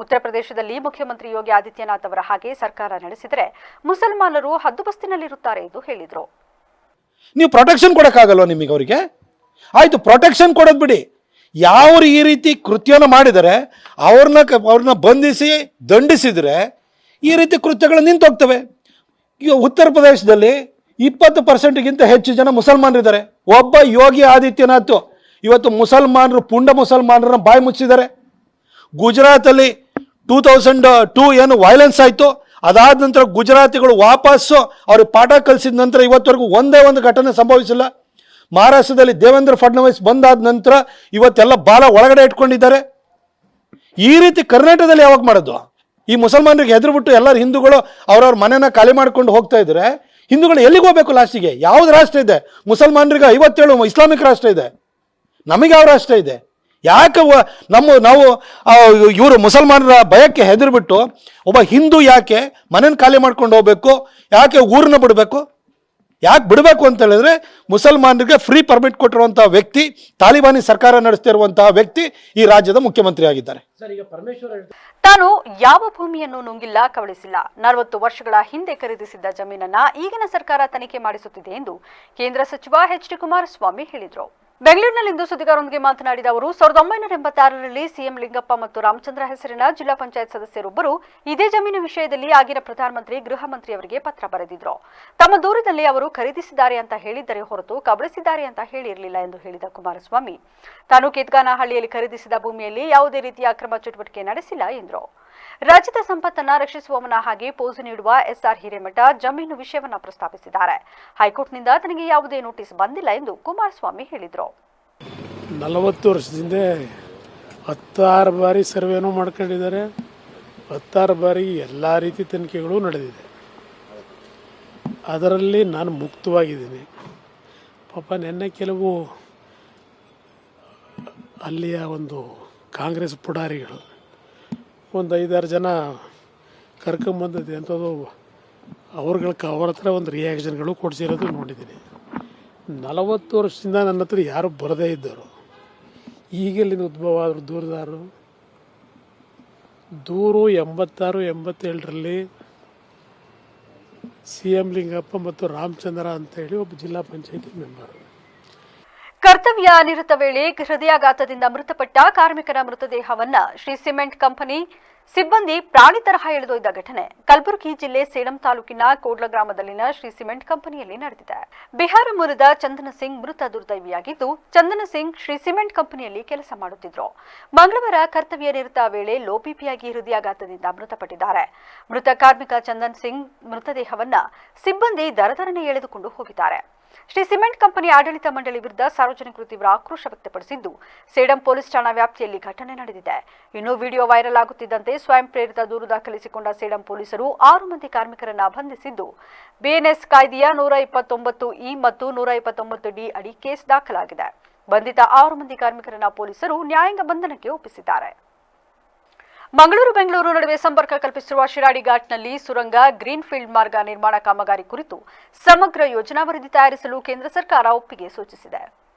ಉತ್ತರ ಪ್ರದೇಶದಲ್ಲಿ ಮುಖ್ಯಮಂತ್ರಿ ಯೋಗಿ ಆದಿತ್ಯನಾಥ್ ಅವರ ಹಾಗೆ ಸರ್ಕಾರ ನಡೆಸಿದರೆ ಮುಸಲ್ಮಾನರು ಹದ್ದುಬಸ್ತಿನಲ್ಲಿರುತ್ತಾರೆ ಎಂದು ಹೇಳಿದರು. ನೀವು ಪ್ರೊಟೆಕ್ಷನ್ ಕೊಡಕ್ಕಾಗಲ್ವ ನಿಮಗೆ? ಅವರಿಗೆ ಆಯ್ತು, ಪ್ರೊಟೆಕ್ಷನ್ ಕೊಡೋದು ಬಿಡಿ. ಯಾರು ಈ ರೀತಿ ಕೃತ್ಯನ ಮಾಡಿದರೆ ಅವ್ರನ್ನ ಬಂಧಿಸಿ ದಂಡಿಸಿದರೆ ಈ ರೀತಿ ಕೃತ್ಯಗಳು ನಿಂತೋಗ್ತವೆ. ಈಗ ಉತ್ತರ ಪ್ರದೇಶದಲ್ಲಿ 20%ಗಿಂತ ಹೆಚ್ಚು ಜನ ಮುಸಲ್ಮಾನರಿದ್ದಾರೆ. ಒಬ್ಬ ಯೋಗಿ ಆದಿತ್ಯನಾಥ್ ಇವತ್ತು ಪುಂಡ ಮುಸಲ್ಮಾನರನ್ನ ಬಾಯಿ ಮುಚ್ಚಿದ್ದಾರೆ. ಗುಜರಾತಲ್ಲಿ 2002 ಏನು ವೈಲೆನ್ಸ್ ಆಯಿತು, ಅದಾದ ನಂತರ ಗುಜರಾತಿಗಳು ವಾಪಸ್ಸು ಅವ್ರಿಗೆ ಪಾಠ ಕಲಿಸಿದ ನಂತರ ಇವತ್ತವರೆಗೂ ಒಂದೇ ಒಂದು ಘಟನೆ ಸಂಭವಿಸಿಲ್ಲ. ಮಹಾರಾಷ್ಟ್ರದಲ್ಲಿ ದೇವೇಂದ್ರ ಫಡ್ನವೀಸ್ ಬಂದಾದ ನಂತರ ಇವತ್ತೆಲ್ಲ ಬಾಲ ಒಳಗಡೆ ಇಟ್ಕೊಂಡಿದ್ದಾರೆ. ಈ ರೀತಿ ಕರ್ನಾಟಕದಲ್ಲಿ ಯಾವಾಗ ಮಾಡೋದು? ಈ ಮುಸಲ್ಮಾನರಿಗೆ ಹೆದರ್ಬಿಟ್ಟು ಎಲ್ಲರೂ ಹಿಂದೂಗಳು ಅವ್ರವ್ರ ಮನೆನ ಖಾಲಿ ಮಾಡ್ಕೊಂಡು ಹೋಗ್ತಾ ಇದ್ರೆ ಹಿಂದೂಗಳು ಎಲ್ಲಿಗೆ ಹೋಗ್ಬೇಕು ಲಾಸ್ಟಿಗೆ? ಯಾವ್ದು ರಾಷ್ಟ್ರ ಇದೆ? ಮುಸಲ್ಮಾನರಿಗೆ 57 ಇಸ್ಲಾಮಿಕ್ ರಾಷ್ಟ್ರ ಇದೆ, ನಮಗೆ ಯಾವ ರಾಷ್ಟ್ರ ಇದೆ? ಯಾಕೆ ನಾವು ಇವರು ಮುಸಲ್ಮಾನರ ಭಯಕ್ಕೆ ಹೆದರ್ಬಿಟ್ಟು ಒಬ್ಬ ಹಿಂದೂ ಯಾಕೆ ಮನೇನ ಖಾಲಿ ಮಾಡ್ಕೊಂಡು ಹೋಗ್ಬೇಕು? ಯಾಕೆ ಊರನ್ನ ಬಿಡಬೇಕು? ಯಾಕೆ ಬಿಡಬೇಕು ಅಂತ ಹೇಳಿದ್ರೆ ಮುಸಲ್ಮಾನರಿಗೆ ಫ್ರೀ ಪರ್ಮಿಟ್ ಕೊಟ್ಟಿರುವಂತಹ ವ್ಯಕ್ತಿ, ತಾಲಿಬಾನಿ ಸರ್ಕಾರ ನಡೆಸ್ತಿರುವಂತಹ ವ್ಯಕ್ತಿ ಈ ರಾಜ್ಯದ ಮುಖ್ಯಮಂತ್ರಿ ಆಗಿದ್ದಾರೆ. ತಾನು ಯಾವ ಭೂಮಿಯನ್ನು ನುಂಗಿಲ್ಲ, ಕಬಳಿಸಿಲ್ಲ. 40 ವರ್ಷಗಳ ಹಿಂದೆ ಖರೀದಿಸಿದ್ದ ಜಮೀನನ್ನ ಈಗಿನ ಸರ್ಕಾರ ತನಿಖೆ ಮಾಡಿಸುತ್ತಿದೆ ಎಂದು ಕೇಂದ್ರ ಸಚಿವ ಎಚ್.ಡಿ. ಕುಮಾರಸ್ವಾಮಿ ಹೇಳಿದರು. ಬೆಂಗಳೂರಿನಲ್ಲಿಂದು ಸುದ್ದಿಗಾರರೊಂದಿಗೆ ಮಾತನಾಡಿದ ಅವರು 1986ರಲ್ಲಿ ಸಿಎಂ ಲಿಂಗಪ್ಪ ಮತ್ತು ರಾಮಚಂದ್ರ ಹೆಸರಿನ ಜಿಲ್ಲಾ ಪಂಚಾಯತ್ ಸದಸ್ಯರೊಬ್ಬರು ಇದೇ ಜಮೀನು ವಿಷಯದಲ್ಲಿ ಆಗಿನ ಪ್ರಧಾನಮಂತ್ರಿ ಗೃಹ ಮಂತ್ರಿಯವರಿಗೆ ಪತ್ರ ಬರೆದಿದ್ರು. ತಮ್ಮ ದೂರದಲ್ಲಿ ಅವರು ಖರೀದಿಸಿದ್ದಾರೆ ಅಂತ ಹೇಳಿದ್ದರೆ ಹೊರತು ಕಬಳಿಸಿದ್ದಾರೆ ಅಂತ ಹೇಳಿರಲಿಲ್ಲ ಎಂದು ಹೇಳಿದ ಕುಮಾರಸ್ವಾಮಿ, ತಾನು ಕೇತ್ಗಾನಹಳ್ಳಿಯಲ್ಲಿ ಖರೀದಿಸಿದ ಭೂಮಿಯಲ್ಲಿ ಯಾವುದೇ ರೀತಿಯ ಅಕ್ರಮ ಚಟುವಟಿಕೆ ನಡೆಸಿಲ್ಲ ಎಂದರು. ರಾಜ್ಯದ ಸಂಪತ್ತನ್ನ ರಕ್ಷಿಸುವವನ ಹಾಗೆ ಪೋಸು ನೀಡುವ ಎಸ್ಆರ್ ಹಿರೇಮಠ ಜಮೀನು ವಿಷಯವನ್ನ ಪ್ರಸ್ತಾಪಿಸಿದ್ದಾರೆ. ಹೈಕೋರ್ಟ್ನಿಂದ ತನಗೆ ಯಾವುದೇ ನೋಟಿಸ್ ಬಂದಿಲ್ಲ ಎಂದು ಕುಮಾರಸ್ವಾಮಿ ಹೇಳಿದರು. 40 ವರ್ಷದಿಂದ 16 ಬಾರಿ ಸರ್ವೇನೂ ಮಾಡ್ಕೊಂಡಿದ್ದಾರೆ, 16 ಬಾರಿ ಎಲ್ಲ ರೀತಿ ತನಿಖೆಗಳು ನಡೆದಿದೆ. ಅದರಲ್ಲಿ ನಾನು ಮುಕ್ತವಾಗಿದ್ದೀನಿ. ಪಾಪ ನೆನ್ನೆ ಕೆಲವು ಅಲ್ಲಿಯ ಒಂದು ಕಾಂಗ್ರೆಸ್ ಪುಡಾರಿಗಳು ಒಂದು 5-6 ಜನ ಕರ್ಕೊಂಬಂದದ್ದು ಅಂಥದ್ದು ಅವ್ರ ಹತ್ರ ಒಂದು ರಿಯಾಕ್ಷನ್ಗಳು ಕೊಡಿಸಿರೋದು ನೋಡಿದ್ದೀನಿ. 40 ವರ್ಷದಿಂದ ನನ್ನ ಹತ್ರ ಯಾರು ಬರದೇ ಇದ್ದರು. ಈಗೆಲ್ಲಿಂದ ಉದ್ಭವ ಆದರು ದೂರದಾರರು? ದೂರು 86-87ರಲ್ಲಿ CM ಲಿಂಗಪ್ಪ ಮತ್ತು ರಾಮಚಂದ್ರ ಅಂತೇಳಿ ಒಬ್ಬ ಜಿಲ್ಲಾ ಪಂಚಾಯತಿ ಮೆಂಬರು. ಕರ್ತವ್ಯ ನಿರತ ವೇಳೆ ಹೃದಯಾಘಾತದಿಂದ ಮೃತಪಟ್ಟ ಕಾರ್ಮಿಕರ ಮೃತದೇಹವನ್ನ ಶ್ರೀ ಸಿಮೆಂಟ್ ಕಂಪನಿ ಸಿಬ್ಬಂದಿ ಪ್ರಾಣಿ ತರಹ ಎಳೆದೊಯ್ದ ಘಟನೆ ಕಲಬುರಗಿ ಜಿಲ್ಲೆ ಸೇಡಂ ತಾಲೂಕಿನ ಕೋಡ್ಲ ಗ್ರಾಮದಲ್ಲಿನ ಶ್ರೀ ಸಿಮೆಂಟ್ ಕಂಪನಿಯಲ್ಲಿ ನಡೆದಿದೆ. ಬಿಹಾರ ಮೂಲದ ಚಂದನ ಸಿಂಗ್ ಮೃತ ದುರ್ದೈವಿಯಾಗಿದ್ದು, ಚಂದನ ಸಿಂಗ್ ಶ್ರೀ ಸಿಮೆಂಟ್ ಕಂಪನಿಯಲ್ಲಿ ಕೆಲಸ ಮಾಡುತ್ತಿದ್ರು. ಮಂಗಳವಾರ ಕರ್ತವ್ಯ ನಿರತ ವೇಳೆ ಲೋ ಬಿಪಿಯಾಗಿ ಹೃದಯಾಘಾತದಿಂದ ಮೃತಪಟ್ಟಿದ್ದಾರೆ. ಮೃತ ಕಾರ್ಮಿಕ ಚಂದನ್ ಸಿಂಗ್ ಮೃತದೇಹವನ್ನ ಸಿಬ್ಬಂದಿ ದರದರನೆ ಎಳೆದುಕೊಂಡು ಹೋಗಿದ್ದಾರೆ. ಶ್ರೀ ಸಿಮೆಂಟ್ ಕಂಪನಿ ಆಡಳಿತ ಮಂಡಳಿ ವಿರುದ್ಧ ಸಾರ್ವಜನಿಕರು ತೀವ್ರ ಆಕ್ರೋಶ ವ್ಯಕ್ತಪಡಿಸಿದ್ದು, ಸೇಡಂ ಪೊಲೀಸ್ ಠಾಣಾ ವ್ಯಾಪ್ತಿಯಲ್ಲಿ ಘಟನೆ ನಡೆದಿದೆ. ಇನ್ನು ವಿಡಿಯೋ ವೈರಲ್ ಆಗುತ್ತಿದ್ದಂತೆ ಸ್ವಯಂ ಪ್ರೇರಿತ ದೂರು ದಾಖಲಿಸಿಕೊಂಡ ಸೇಡಂ ಪೊಲೀಸರು 6 ಮಂದಿ ಕಾರ್ಮಿಕರನ್ನ ಬಂಧಿಸಿದ್ದು, ಬಿಎನ್ಎಸ್ ಕಾಯ್ದೆಯ 129(ಇ) ಮತ್ತು 129(ಡಿ) ಅಡಿ ಕೇಸ್ ದಾಖಲಾಗಿದೆ. ಬಂಧಿತ 6 ಮಂದಿ ಕಾರ್ಮಿಕರನ್ನ ಪೊಲೀಸರು ನ್ಯಾಯಾಂಗ ಬಂಧನಕ್ಕೆ ಒಪ್ಪಿಸಿದ್ದಾರೆ. ಮಂಗಳೂರು ಬೆಂಗಳೂರು ನಡುವೆ ಸಂಪರ್ಕ ಕಲ್ಪಿಸಿರುವ ಶಿರಾಡಿ ಘಾಟ್ನಲ್ಲಿ ಸುರಂಗ ಗ್ರೀನ್ ಫೀಲ್ಡ್ ಮಾರ್ಗ ನಿರ್ಮಾಣ ಕಾಮಗಾರಿ ಕುರಿತು ಸಮಗ್ರ ಯೋಜನಾ ವರದಿ ತಯಾರಿಸಲು ಕೇಂದ್ರ ಸರ್ಕಾರ ಒಪ್ಪಿಗೆ ಸೂಚಿಸಿದೆ.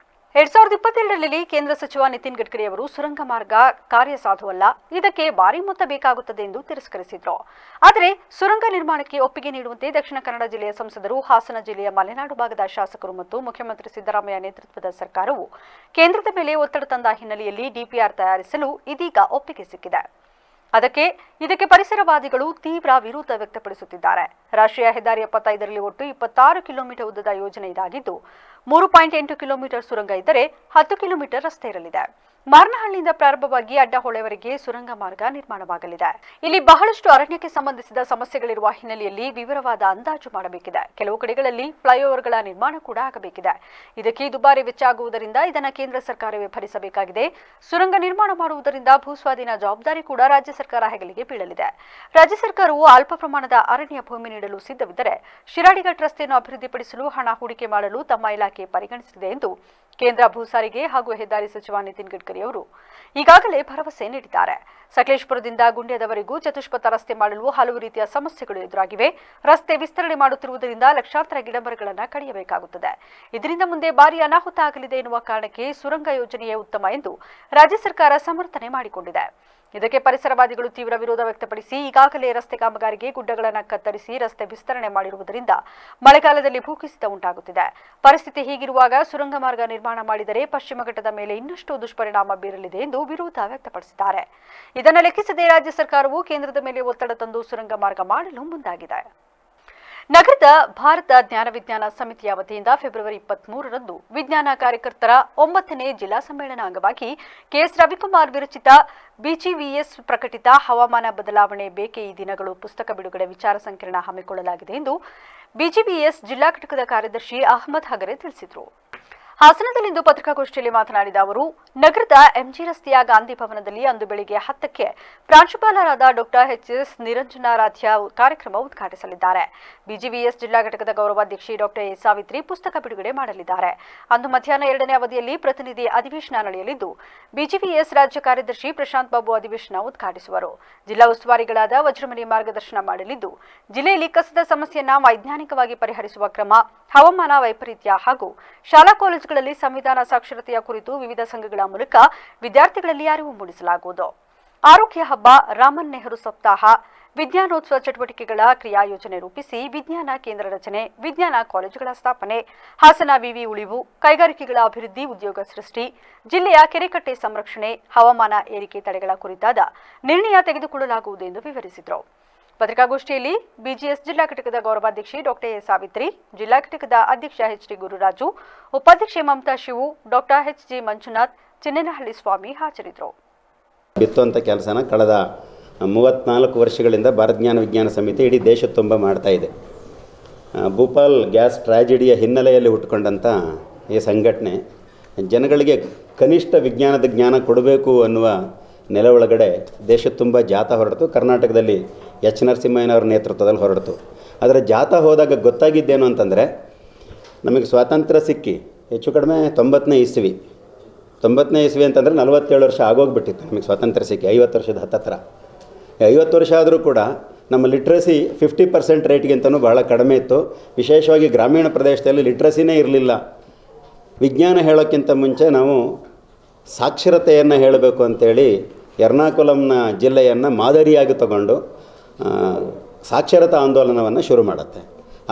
2022ರಲ್ಲಿ ಕೇಂದ್ರ ಸಚಿವ ನಿತಿನ್ ಗಡ್ಕರಿ ಅವರು ಸುರಂಗ ಮಾರ್ಗ ಕಾರ್ಯಸಾಧುವಲ್ಲ, ಇದಕ್ಕೆ ಭಾರಿ ಮೊತ್ತ ಬೇಕಾಗುತ್ತದೆ ಎಂದು ತಿರಸ್ಕರಿಸಿದ್ರು. ಆದರೆ ಸುರಂಗ ನಿರ್ಮಾಣಕ್ಕೆ ಒಪ್ಪಿಗೆ ನೀಡುವಂತೆ ದಕ್ಷಿಣ ಕನ್ನಡ ಜಿಲ್ಲೆಯ ಸಂಸದರು, ಹಾಸನ ಜಿಲ್ಲೆಯ ಮಲೆನಾಡು ಭಾಗದ ಶಾಸಕರು ಮತ್ತು ಮುಖ್ಯಮಂತ್ರಿ ಸಿದ್ದರಾಮಯ್ಯ ನೇತೃತ್ವದ ಸರ್ಕಾರವು ಕೇಂದ್ರದ ಮೇಲೆ ಒತ್ತಡ ತಂದ ಹಿನ್ನೆಲೆಯಲ್ಲಿ ಡಿಪಿಆರ್ ತಯಾರಿಸಲು ಇದೀಗ ಒಪ್ಪಿಗೆ ಸಿಕ್ಕಿದೆ. ಇದಕ್ಕೆ ಪರಿಸರವಾದಿಗಳು ತೀವ್ರ ವಿರೋಧ ವ್ಯಕ್ತಪಡಿಸುತ್ತಿದ್ದಾರೆ. ರಾಷ್ಟ್ರೀಯ ಹೆದ್ದಾರಿ 75ರಲ್ಲಿ ಒಟ್ಟು 26 ಕಿಲೋಮೀಟರ್ ಉದ್ದದ ಯೋಜನೆ ಇದಾಗಿದ್ದು, 3.8 ಕಿಲೋಮೀಟರ್ ಸುರಂಗ ಇದ್ದರೆ 10 ಕಿಲೋಮೀಟರ್ ರಸ್ತೆ ಇರಲಿದೆ. ಮಾರ್ನಹಳ್ಳಿಯಿಂದ ಪ್ರಾರಂಭವಾಗಿ ಅಡ್ಡಹೊಳೆವರೆಗೆ ಸುರಂಗ ಮಾರ್ಗ ನಿರ್ಮಾಣವಾಗಲಿದೆ. ಇಲ್ಲಿ ಬಹಳಷ್ಟು ಅರಣ್ಯಕ್ಕೆ ಸಂಬಂಧಿಸಿದ ಸಮಸ್ಯೆಗಳಿರುವ ಹಿನ್ನೆಲೆಯಲ್ಲಿ ವಿವರವಾದ ಅಂದಾಜು ಮಾಡಬೇಕಿದೆ. ಕೆಲವು ಕಡೆಗಳಲ್ಲಿ ಫ್ಲೈಓವರ್ಗಳ ನಿರ್ಮಾಣ ಕೂಡ ಆಗಬೇಕಿದೆ. ಇದಕ್ಕೆ ದುಬಾರಿ ವೆಚ್ಚ ಆಗುವುದರಿಂದ ಇದನ್ನು ಕೇಂದ್ರ ಸರ್ಕಾರವೇ ಭರಿಸಬೇಕಾಗಿದೆ. ಸುರಂಗ ನಿರ್ಮಾಣ ಮಾಡುವುದರಿಂದ ಭೂಸ್ವಾಧೀನ ಜವಾಬ್ದಾರಿ ಕೂಡ ರಾಜ್ಯ ಸರ್ಕಾರ ಹೆಗಲಿಗೆ ಬೀಳಲಿದೆ. ರಾಜ್ಯ ಸರ್ಕಾರವು ಅಲ್ಪ ಪ್ರಮಾಣದ ಅರಣ್ಯ ಭೂಮಿ ನೀಡಲು ಸಿದ್ಧವಿದ್ದರೆ ಶಿರಾಡಿಘಾಟ್ ರಸ್ತೆಯನ್ನು ಅಭಿವೃದ್ಧಿಪಡಿಸಲು ಹಣ ಹೂಡಿಕೆ ಮಾಡಲು ತಮ್ಮ ಇಲಾಖೆ ಪರಿಗಣಿಸಿದೆ ಎಂದು ಕೇಂದ್ರ ಭೂ ಸಾರಿಗೆ ಹಾಗೂ ಹೆದ್ದಾರಿ ಸಚಿವ ನಿತಿನ್ ಗಡ್ಕರಿ ಅವರು ಈಗಾಗಲೇ ಭರವಸೆ ನೀಡಿದ್ದಾರೆ. ಸಕಲೇಶಪುರದಿಂದ ಗುಂಡ್ಯದವರೆಗೂ ಚತುಷ್ಪಥ ರಸ್ತೆ ಮಾಡಲು ಹಲವು ರೀತಿಯ ಸಮಸ್ಯೆಗಳು ಎದುರಾಗಿವೆ. ರಸ್ತೆ ವಿಸ್ತರಣೆ ಮಾಡುತ್ತಿರುವುದರಿಂದ ಲಕ್ಷಾಂತರ ಗಿಡಮರಗಳನ್ನು ಕಡಿಯಬೇಕಾಗುತ್ತದೆ. ಇದರಿಂದ ಮುಂದೆ ಭಾರೀ ಅನಾಹುತ ಆಗಲಿದೆ ಎನ್ನುವ ಕಾರಣಕ್ಕೆ ಸುರಂಗ ಯೋಜನೆಯೇ ಉತ್ತಮ ಎಂದು ರಾಜ್ಯ ಸರ್ಕಾರ ಸಮರ್ಥನೆ ಮಾಡಿಕೊಂಡಿದೆ. ಇದಕ್ಕೆ ಪರಿಸರವಾದಿಗಳು ತೀವ್ರ ವಿರೋಧ ವ್ಯಕ್ತಪಡಿಸಿ ಈಗಾಗಲೇ ರಸ್ತೆ ಕಾಮಗಾರಿಗೆ ಗುಡ್ಡಗಳನ್ನು ಕತ್ತರಿಸಿ ರಸ್ತೆ ವಿಸ್ತರಣೆ ಮಾಡಿರುವುದರಿಂದ ಮಳೆಗಾಲದಲ್ಲಿ ಭೂಕುಸಿತ ಉಂಟಾಗುತ್ತಿದೆ. ಪರಿಸ್ಥಿತಿ ಹೀಗಿರುವಾಗ ಸುರಂಗ ಮಾರ್ಗ ನಿರ್ಮಾಣ ಮಾಡಿದರೆ ಪಶ್ಚಿಮ ಘಟ್ಟದ ಮೇಲೆ ಇನ್ನಷ್ಟು ದುಷ್ಪರಿಣಾಮ ಬೀರಲಿದೆ ಎಂದು ವಿರೋಧ ವ್ಯಕ್ತಪಡಿಸಿದ್ದಾರೆ. ಇದನ್ನು ಲೆಕ್ಕಿಸದೆ ರಾಜ್ಯ ಸರ್ಕಾರವು ಕೇಂದ್ರದ ಮೇಲೆ ಒತ್ತಡ ತಂದು ಸುರಂಗ ಮಾರ್ಗ ಮಾಡಲು ಮುಂದಾಗಿದೆ. ನಗರದ ಭಾರತ ಜ್ಞಾನ ವಿಜ್ಞಾನ ಸಮಿತಿಯ ವತಿಯಿಂದ ಫೆಬ್ರವರಿ 23ರಂದು ವಿಜ್ಞಾನ ಕಾರ್ಯಕರ್ತರ 9ನೇ ಜಿಲ್ಲಾ ಸಮ್ಮೇಳನ ಅಂಗವಾಗಿ ಕೆಎಸ್ ರವಿಕುಮಾರ್ ವಿರಚಿತ ಬಿಜಿವಿಎಸ್ ಪ್ರಕಟಿತ ಹವಾಮಾನ ಬದಲಾವಣೆ ಬೇಕೆ ಈ ದಿನಗಳು ಪುಸ್ತಕ ಬಿಡುಗಡೆ ವಿಚಾರ ಸಂಕಿರಣ ಹಮ್ಮಿಕೊಳ್ಳಲಾಗಿದೆ ಎಂದು ಬಿಜಿವಿಎಸ್ ಜಿಲ್ಲಾ ಘಟಕದ ಕಾರ್ಯದರ್ಶಿ ಅಹಮದ್ ಹಗರೆ ತಿಳಿಸಿದರು. ಹಾಸನದಲ್ಲಿಂದು ಪತ್ರಿಕಾಗೋಷ್ಠಿಯಲ್ಲಿ ಮಾತನಾಡಿದ ಅವರು, ನಗರದ ಎಂಜಿ ರಸ್ತೆಯ ಗಾಂಧಿ ಭವನದಲ್ಲಿ ಅಂದು ಬೆಳಿಗ್ಗೆ 10ಕ್ಕೆ ಪ್ರಾಂಶುಪಾಲರಾದ ಡಾಕ್ಟರ್ ಎಚ್.ಎಸ್. ನಿರಂಜನಾರಾಧ್ಯ ಕಾರ್ಯಕ್ರಮ ಉದ್ಘಾಟಿಸಲಿದ್ದಾರೆ. ಬಿಜಿವಿಎಸ್ ಜಿಲ್ಲಾ ಘಟಕದ ಗೌರವಾಧ್ಯಕ್ಷೆ ಡಾಕ್ಟರ್ ಎ. ಸಾವಿತ್ರಿ ಪುಸ್ತಕ ಬಿಡುಗಡೆ ಮಾಡಲಿದ್ದಾರೆ. ಅಂದು ಮಧ್ಯಾಹ್ನ 2ನೇ ಅವಧಿಯಲ್ಲಿ ಪ್ರತಿನಿಧಿ ಅಧಿವೇಶನ ನಡೆಯಲಿದ್ದು, ಬಿಜಿವಿಎಸ್ ರಾಜ್ಯ ಕಾರ್ಯದರ್ಶಿ ಪ್ರಶಾಂತ್ ಬಾಬು ಅಧಿವೇಶನ ಉದ್ಘಾಟಿಸುವರು. ಜಿಲ್ಲಾ ಉಸ್ತುವಾರಿಗಳಾದ ವಜ್ರಮಣಿ ಮಾರ್ಗದರ್ಶನ ಮಾಡಲಿದ್ದು, ಜಿಲ್ಲೆಯಲ್ಲಿ ಕಸದ ಸಮಸ್ಯೆಯನ್ನು ವೈಜ್ಞಾನಿಕವಾಗಿ ಪರಿಹರಿಸುವ ಕ್ರಮ, ಹವಾಮಾನ ವೈಪರೀತ್ಯ ಹಾಗೂ ಶಾಲಾ ಕಾಲೇಜುಗಳಲ್ಲಿ ಸಂವಿಧಾನ ಸಾಕ್ಷರತೆಯ ಕುರಿತು ವಿವಿಧ ಸಂಘಗಳ ಮೂಲಕ ವಿದ್ಯಾರ್ಥಿಗಳಲ್ಲಿ ಅರಿವು ಮೂಡಿಸಲಾಗುವುದು. ಆರೋಗ್ಯ ಹಬ್ಬ, ರಾಮನ್ ನೆಹರು ಸಪ್ತಾಹ, ವಿಜ್ಞಾನೋತ್ಸವ ಚಟುವಟಿಕೆಗಳ ಕ್ರಿಯಾ ಯೋಜನೆ ರೂಪಿಸಿ ವಿಜ್ಞಾನ ಕೇಂದ್ರ ರಚನೆ, ವಿಜ್ಞಾನ ಕಾಲೇಜುಗಳ ಸ್ಥಾಪನೆ, ಹಾಸನ ವಿವಿ ಉಳಿವು, ಕೈಗಾರಿಕೆಗಳ ಅಭಿವೃದ್ಧಿ, ಉದ್ಯೋಗ ಸೃಷ್ಟಿ, ಜಿಲ್ಲೆಯ ಕೆರೆಕಟ್ಟೆ ಸಂರಕ್ಷಣೆ, ಹವಾಮಾನ ಏರಿಕೆ ತಡೆಗಳ ಕುರಿತಾದ ನಿರ್ಣಯ ತೆಗೆದುಕೊಳ್ಳಲಾಗುವುದು ಎಂದು ವಿವರಿಸಿದರು. ಪತ್ರಿಕಾಗೋಷ್ಠಿಯಲ್ಲಿ ಬಿಜಿಎಸ್ ಜಿಲ್ಲಾ ಘಟಕದ ಗೌರವಾಧ್ಯಕ್ಷೆ ಡಾಕ್ಟರ್ ಎ. ಸಾವಿತ್ರಿ, ಜಿಲ್ಲಾ ಘಟಕದ ಅಧ್ಯಕ್ಷ ಎಚ್.ಡಿ. ಗುರುರಾಜು, ಉಪಾಧ್ಯಕ್ಷೆ ಮಮತಾ ಶಿವು, ಡಾಕ್ಟರ್ ಎಚ್.ಜಿ. ಮಂಜುನಾಥ್, ಚಿನ್ನೇನಹಳ್ಳಿ ಸ್ವಾಮಿ ಹಾಜರಿದ್ದರು. ಬಿತ್ತುವಂಥ ಕೆಲಸನ ಕಳೆದ 34 ವರ್ಷಗಳಿಂದ ಭಾರತ ಜ್ಞಾನ ವಿಜ್ಞಾನ ಸಮಿತಿ ಇಡೀ ದೇಶ ತುಂಬ ಮಾಡ್ತಾ ಇದೆ. ಭೂಪಾಲ್ ಗ್ಯಾಸ್ ಟ್ರಾಜಿಡಿಯ ಹಿನ್ನೆಲೆಯಲ್ಲಿ ಹುಟ್ಟುಕೊಂಡಂಥ ಈ ಸಂಘಟನೆ ಜನಗಳಿಗೆ ಕನಿಷ್ಠ ವಿಜ್ಞಾನದ ಜ್ಞಾನ ಕೊಡಬೇಕು ಅನ್ನುವ ನೆಲೆ ಒಳಗಡೆ ದೇಶ ತುಂಬ ಜಾಥಾ ಹೊರಡ್ತು. ಕರ್ನಾಟಕದಲ್ಲಿ ಎಚ್. ನರಸಿಂಹಯ್ಯನವರ ನೇತೃತ್ವದಲ್ಲಿ ಹೊರಡ್ತು. ಆದರೆ ಜಾಥಾ ಹೋದಾಗ ಗೊತ್ತಾಗಿದ್ದೇನು ಅಂತಂದರೆ, ನಮಗೆ ಸ್ವಾತಂತ್ರ್ಯ ಸಿಕ್ಕಿ ಹೆಚ್ಚು ಕಡಿಮೆ 90ನೇ ಇಸ್ವಿ ಅಂತಂದರೆ 47 ವರ್ಷ ಆಗೋಗ್ಬಿಟ್ಟಿತ್ತು ನಮಗೆ ಸ್ವಾತಂತ್ರ್ಯ ಸಿಕ್ಕಿ. 50 ವರ್ಷದ ಹತ್ತತ್ರ 50 ವರ್ಷ ಆದರೂ ಕೂಡ ನಮ್ಮ ಲಿಟ್ರಸಿ 50% ರೇಟ್ಗಿಂತನೂ ಭಾಳ ಕಡಿಮೆ ಇತ್ತು. ವಿಶೇಷವಾಗಿ ಗ್ರಾಮೀಣ ಪ್ರದೇಶದಲ್ಲಿ ಲಿಟ್ರಸಿನೇ ಇರಲಿಲ್ಲ. ವಿಜ್ಞಾನ ಹೇಳೋಕ್ಕಿಂತ ಮುಂಚೆ ನಾವು ಸಾಕ್ಷರತೆಯನ್ನು ಹೇಳಬೇಕು ಅಂತೇಳಿ ಎರ್ನಾಕುಲಂನ ಜಿಲ್ಲೆಯನ್ನು ಮಾದರಿಯಾಗಿ ತಗೊಂಡು ಸಾಕ್ಷರತಾ ಆಂದೋಲನವನ್ನು ಶುರು ಮಾಡುತ್ತೆ.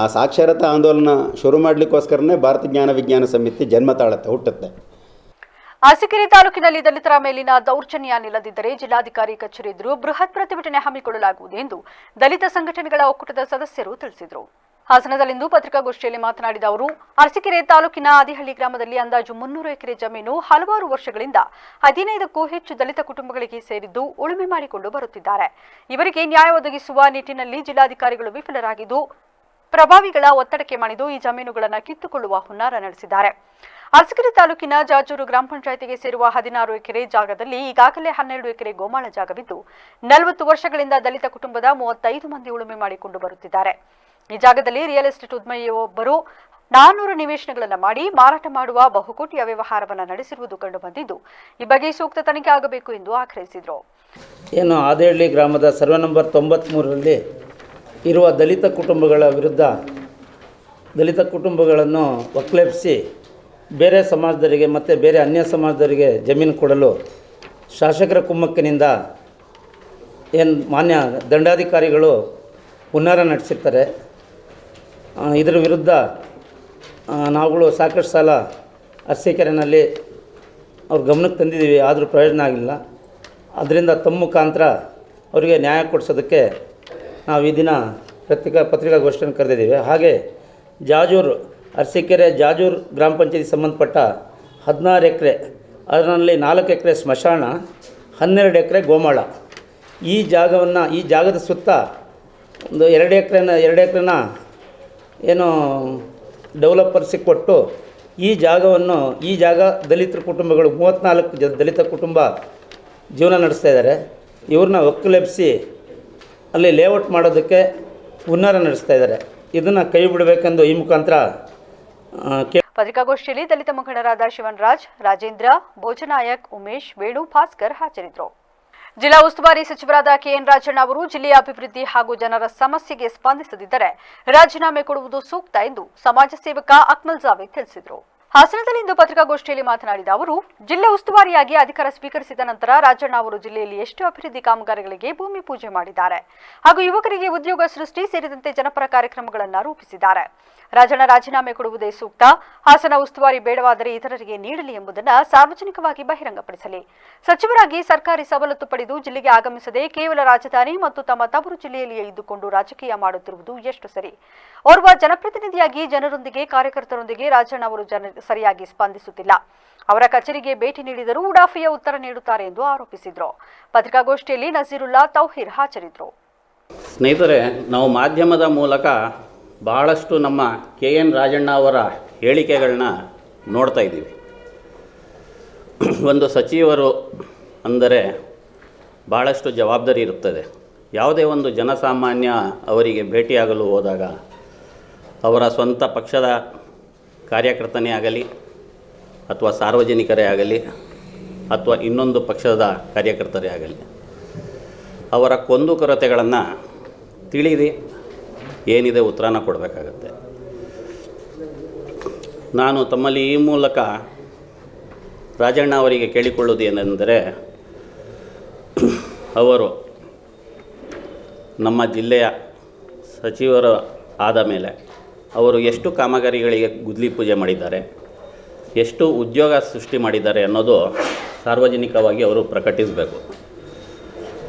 ಆ ಸಾಕ್ಷರತಾ ಆಂದೋಲನ ಶುರು ಮಾಡಲಿಕ್ಕೋಸ್ಕರನೇ ಭಾರತ ಜ್ಞಾನ ವಿಜ್ಞಾನ ಸಮಿತಿ ಜನ್ಮ ತಾಳುತ್ತೆ, ಹುಟ್ಟುತ್ತೆ. ಅರಸೀಕೆರೆ ತಾಲೂಕಿನಲ್ಲಿ ದಲಿತರ ಮೇಲಿನ ದೌರ್ಜನ್ಯ ನಿಲ್ಲದಿದ್ದರೆ ಜಿಲ್ಲಾಧಿಕಾರಿ ಕಚೇರಿ ಎದುರು ಬೃಹತ್ ಪ್ರತಿಭಟನೆ ಹಮ್ಮಿಕೊಳ್ಳಲಾಗುವುದು ಎಂದು ದಲಿತ ಸಂಘಟನೆಗಳ ಒಕ್ಕೂಟದ ಸದಸ್ಯರು ತಿಳಿಸಿದರು. ಹಾಸನದಲ್ಲಿಂದು ಪತ್ರಿಕಾಗೋಷ್ಠಿಯಲ್ಲಿ ಮಾತನಾಡಿದ ಅವರು, ಅರಸೀಕೆರೆ ತಾಲೂಕಿನ ಆದಿಹಳ್ಳಿ ಗ್ರಾಮದಲ್ಲಿ ಅಂದಾಜು 300 ಎಕರೆ ಜಮೀನು ಹಲವಾರು ವರ್ಷಗಳಿಂದ 15ಕ್ಕೂ ಹೆಚ್ಚು ದಲಿತ ಕುಟುಂಬಗಳಿಗೆ ಸೇರಿದ್ದು ಉಳುಮೆ ಮಾಡಿಕೊಂಡು ಬರುತ್ತಿದ್ದಾರೆ. ಇವರಿಗೆ ನ್ಯಾಯ ಒದಗಿಸುವ ನಿಟ್ಟಿನಲ್ಲಿ ಜಿಲ್ಲಾಧಿಕಾರಿಗಳು ವಿಫಲರಾಗಿದ್ದು, ಪ್ರಭಾವಿಗಳ ಒತ್ತಡಕ್ಕೆ ಮಣಿದು ಈ ಜಮೀನುಗಳನ್ನು ಕಿತ್ತುಕೊಳ್ಳುವ ಹುನ್ನಾರ ನಡೆಸಿದ್ದಾರೆ. ಅರಸೀಕೆರೆ ತಾಲೂಕಿನ ಜಾಜೂರು ಗ್ರಾಮ ಪಂಚಾಯಿತಿಗೆ ಸೇರುವ 16 ಎಕರೆ ಜಾಗದಲ್ಲಿ ಈಗಾಗಲೇ 12 ಎಕರೆ ಗೋಮಾಳ ಜಾಗವಿದ್ದು 40 ವರ್ಷಗಳಿಂದ ದಲಿತ ಕುಟುಂಬದ 35 ಮಂದಿ ಉಳುಮೆ ಮಾಡಿಕೊಂಡು ಬರುತ್ತಿದ್ದಾರೆ. ಈ ಜಾಗದಲ್ಲಿ ರಿಯಲ್ ಎಸ್ಟೇಟ್ ಉದ್ಯಮಿಯೊಬ್ಬರು 400 ನಿವೇಶನಗಳನ್ನು ಮಾಡಿ ಮಾರಾಟ ಮಾಡುವ ಬಹುಕೋಟಿಯ ವ್ಯವಹಾರವನ್ನು ನಡೆಸಿರುವುದು ಕಂಡುಬಂದಿದ್ದು, ಈ ಬಗ್ಗೆ ಸೂಕ್ತ ತನಿಖೆ ಆಗಬೇಕು ಎಂದು ಆಗ್ರಹಿಸಿದರು. ಏನು ಆದಿಹಳ್ಳಿ ಗ್ರಾಮದ ಸರ್ವೆ ನಂಬರ್ 93ರಲ್ಲಿ ಇರುವ ದಲಿತ ಕುಟುಂಬಗಳ ವಿರುದ್ಧ ದಲಿತ ಕುಟುಂಬಗಳನ್ನು ಒಕ್ಕಲೆಬ್ಬಿಸಿ ಬೇರೆ ಸಮಾಜದವರಿಗೆ ಮತ್ತು ಬೇರೆ ಅನ್ಯ ಸಮಾಜದವರಿಗೆ ಜಮೀನು ಕೊಡಲು ಶಾಸಕರ ಕುಮ್ಮಕ್ಕಿನಿಂದ ಏನು ಮಾನ್ಯ ದಂಡಾಧಿಕಾರಿಗಳು ಹುನ್ನಾರ ನಡೆಸಿರ್ತಾರೆ. ಇದರ ವಿರುದ್ಧ ನಾವುಗಳು ಸಾಕಷ್ಟು ಸಲ ಅರಸೀಕೆರೆಯಲ್ಲಿ ಅವ್ರ ಗಮನಕ್ಕೆ ತಂದಿದ್ದೀವಿ, ಆದರೂ ಪ್ರಯೋಜನ ಆಗಿಲ್ಲ. ಅದರಿಂದ ತಮ್ಮ ಮುಖಾಂತರ ಅವರಿಗೆ ನ್ಯಾಯ ಕೊಡಿಸೋದಕ್ಕೆ ನಾವು ಈ ದಿನ ಪತ್ರಿಕಾಗೋಷ್ಠಿಯನ್ನು ಕರೆದಿದ್ದೀವಿ. ಹಾಗೆ ಜಾಜೂರು ಅರಸೀಕೆರೆ ಜಾಜೂರು ಗ್ರಾಮ ಪಂಚಾಯತಿ ಸಂಬಂಧಪಟ್ಟ 16 ಎಕರೆ, ಅದರಲ್ಲಿ 4 ಎಕರೆ ಸ್ಮಶಾನ, 12 ಎಕರೆ ಗೋಮಾಳ. ಈ ಜಾಗದ ಸುತ್ತ ಒಂದು 2 ಎಕರೆನ ಏನು ಡೆವಲಪರ್ಸಿಗೆ ಕೊಟ್ಟು ಈ ಜಾಗ ದಲಿತರ ಕುಟುಂಬಗಳು 34 ದಲಿತ ಕುಟುಂಬ ಜೀವನ ನಡೆಸ್ತಾ ಇದ್ದಾರೆ. ಇವ್ರನ್ನ ಒಕ್ಕಲೆಬ್ಬಿಸಿ ಅಲ್ಲಿ ಲೇಔಟ್ ಮಾಡೋದಕ್ಕೆ ಹುನ್ನಾರ ನಡೆಸ್ತಾ ಇದ್ದಾರೆ. ಇದನ್ನು ಕೈ ಬಿಡಬೇಕೆಂದು ಈ ಮುಖಾಂತರ ಪತ್ರಿಕಾಗೋಷ್ಠಿಯಲ್ಲಿ ದಲಿತ ಮುಖಂಡರಾದ ಶಿವನ್ರಾಜ್, ರಾಜೇಂದ್ರ, ಭೋಜನಾಯಕ್, ಉಮೇಶ್, ವೇಣು, ಭಾಸ್ಕರ್ ಹಾಜರಿದ್ದರು. ಜಿಲ್ಲಾ ಉಸ್ತುವಾರಿ ಸಚಿವರಾದ ಕೆಎನ್ ರಾಜಣ್ಣ ಅವರು ಜಿಲ್ಲೆಯ ಅಭಿವೃದ್ಧಿ ಹಾಗೂ ಜನರ ಸಮಸ್ಯೆಗೆ ಸ್ಪಂದಿಸದಿದ್ದರೆ ರಾಜೀನಾಮೆ ಕೊಡುವುದು ಸೂಕ್ತ ಎಂದು ಸಮಾಜ ಸೇವಕ ಅಕ್ಮಲ್ ಜಾವೇದ್ ತಿಳಿಸಿದರು. ಹಾಸನದಲ್ಲಿಂದು ಪತ್ರಿಕಾಗೋಷ್ಠಿಯಲ್ಲಿ ಮಾತನಾಡಿದ ಅವರು, ಜಿಲ್ಲಾ ಉಸ್ತುವಾರಿಯಾಗಿ ಅಧಿಕಾರ ಸ್ವೀಕರಿಸಿದ ನಂತರ ರಾಜಣ್ಣ ಅವರು ಜಿಲ್ಲೆಯಲ್ಲಿ ಎಷ್ಟು ಅಭಿವೃದ್ಧಿ ಕಾಮಗಾರಿಗಳಿಗೆ ಭೂಮಿ ಪೂಜೆ ಮಾಡಿದ್ದಾರೆ ಹಾಗೂ ಯುವಕರಿಗೆ ಉದ್ಯೋಗ ಸೃಷ್ಟಿ ಸೇರಿದಂತೆ ಜನಪರ ಕಾರ್ಯಕ್ರಮಗಳನ್ನು ರೂಪಿಸಿದ್ದಾರೆ. ರಾಜಣ್ಣ ರಾಜೀನಾಮೆ ಕೊಡುವುದೇ ಸೂಕ್ತ. ಹಾಸನ ಉಸ್ತುವಾರಿ ಬೇಡವಾದರೆ ಇತರರಿಗೆ ನೀಡಲಿ ಎಂಬುದನ್ನು ಸಾರ್ವಜನಿಕವಾಗಿ ಬಹಿರಂಗಪಡಿಸಲಿ. ಸಚಿವರಾಗಿ ಸರ್ಕಾರಿ ಸವಲತ್ತು ಪಡೆದು ಜಿಲ್ಲೆಗೆ ಆಗಮಿಸದೆ ಕೇವಲ ರಾಜಧಾನಿ ಮತ್ತು ತಮ್ಮ ತವರು ಜಿಲ್ಲೆಯಲ್ಲಿಯೇ ಇದ್ದುಕೊಂಡು ರಾಜಕೀಯ ಮಾಡುತ್ತಿರುವುದು ಎಷ್ಟು ಸರಿ? ಓರ್ವ ಜನಪ್ರತಿನಿಧಿಯಾಗಿ ಜನರೊಂದಿಗೆ, ಕಾರ್ಯಕರ್ತರೊಂದಿಗೆ ರಾಜಣ್ಣ ಅವರು ಸರಿಯಾಗಿ ಸ್ಪಂದಿಸುತ್ತಿಲ್ಲ. ಅವರ ಕಚೇರಿಗೆ ಭೇಟಿ ನೀಡಿದರೂ ಉಡಾಫಿಯ ಉತ್ತರ ನೀಡುತ್ತಾರೆ ಎಂದು ಆರೋಪಿಸಿದರು. ಪತ್ರಿಕಾಗೋಷ್ಠಿಯಲ್ಲಿ ನಜೀರುಲ್ಲಾ, ತೌಹೀರ್ ಹಾಜರಿದ್ದರು. ಸ್ನೇಹಿತರೆ, ನಾವು ಮಾಧ್ಯಮದ ಮೂಲಕ ಬಹಳಷ್ಟು ನಮ್ಮ KN ರಾಜಣ್ಣ ಅವರ ಹೇಳಿಕೆಗಳನ್ನ ನೋಡ್ತಾ ಇದ್ದೀವಿ. ಒಂದು ಸಚಿವರು ಅಂದರೆ ಭಾಳಷ್ಟು ಜವಾಬ್ದಾರಿ ಇರುತ್ತದೆ. ಯಾವುದೇ ಒಂದು ಜನಸಾಮಾನ್ಯ ಅವರಿಗೆ ಭೇಟಿಯಾಗಲು ಹೋದಾಗ ಅವರ ಸ್ವಂತ ಪಕ್ಷದ ಕಾರ್ಯಕರ್ತನೇ ಆಗಲಿ ಅಥವಾ ಸಾರ್ವಜನಿಕರೇ ಆಗಲಿ ಅಥವಾ ಇನ್ನೊಂದು ಪಕ್ಷದ ಕಾರ್ಯಕರ್ತರೇ ಆಗಲಿ, ಅವರ ಕುಂದುಕೊರತೆಗಳನ್ನು ತಿಳಿದು ಏನಿದೆ ಉತ್ತರನ ಕೊಡಬೇಕಾಗತ್ತೆ. ನಾನು ತಮ್ಮಲ್ಲಿ ಈ ಮೂಲಕ ರಾಜಣ್ಣ ಅವರಿಗೆ ಕೇಳಿಕೊಳ್ಳುವುದು ಏನೆಂದರೆ, ಅವರು ನಮ್ಮ ಜಿಲ್ಲೆಯ ಸಚಿವರು ಆದ ಮೇಲೆ ಅವರು ಎಷ್ಟು ಕಾಮಗಾರಿಗಳಿಗೆ ಗುದ್ದಲಿ ಪೂಜೆ ಮಾಡಿದ್ದಾರೆ, ಎಷ್ಟು ಉದ್ಯೋಗ ಸೃಷ್ಟಿ ಮಾಡಿದ್ದಾರೆ ಅನ್ನೋದು ಸಾರ್ವಜನಿಕವಾಗಿ ಅವರು ಪ್ರಕಟಿಸಬೇಕು.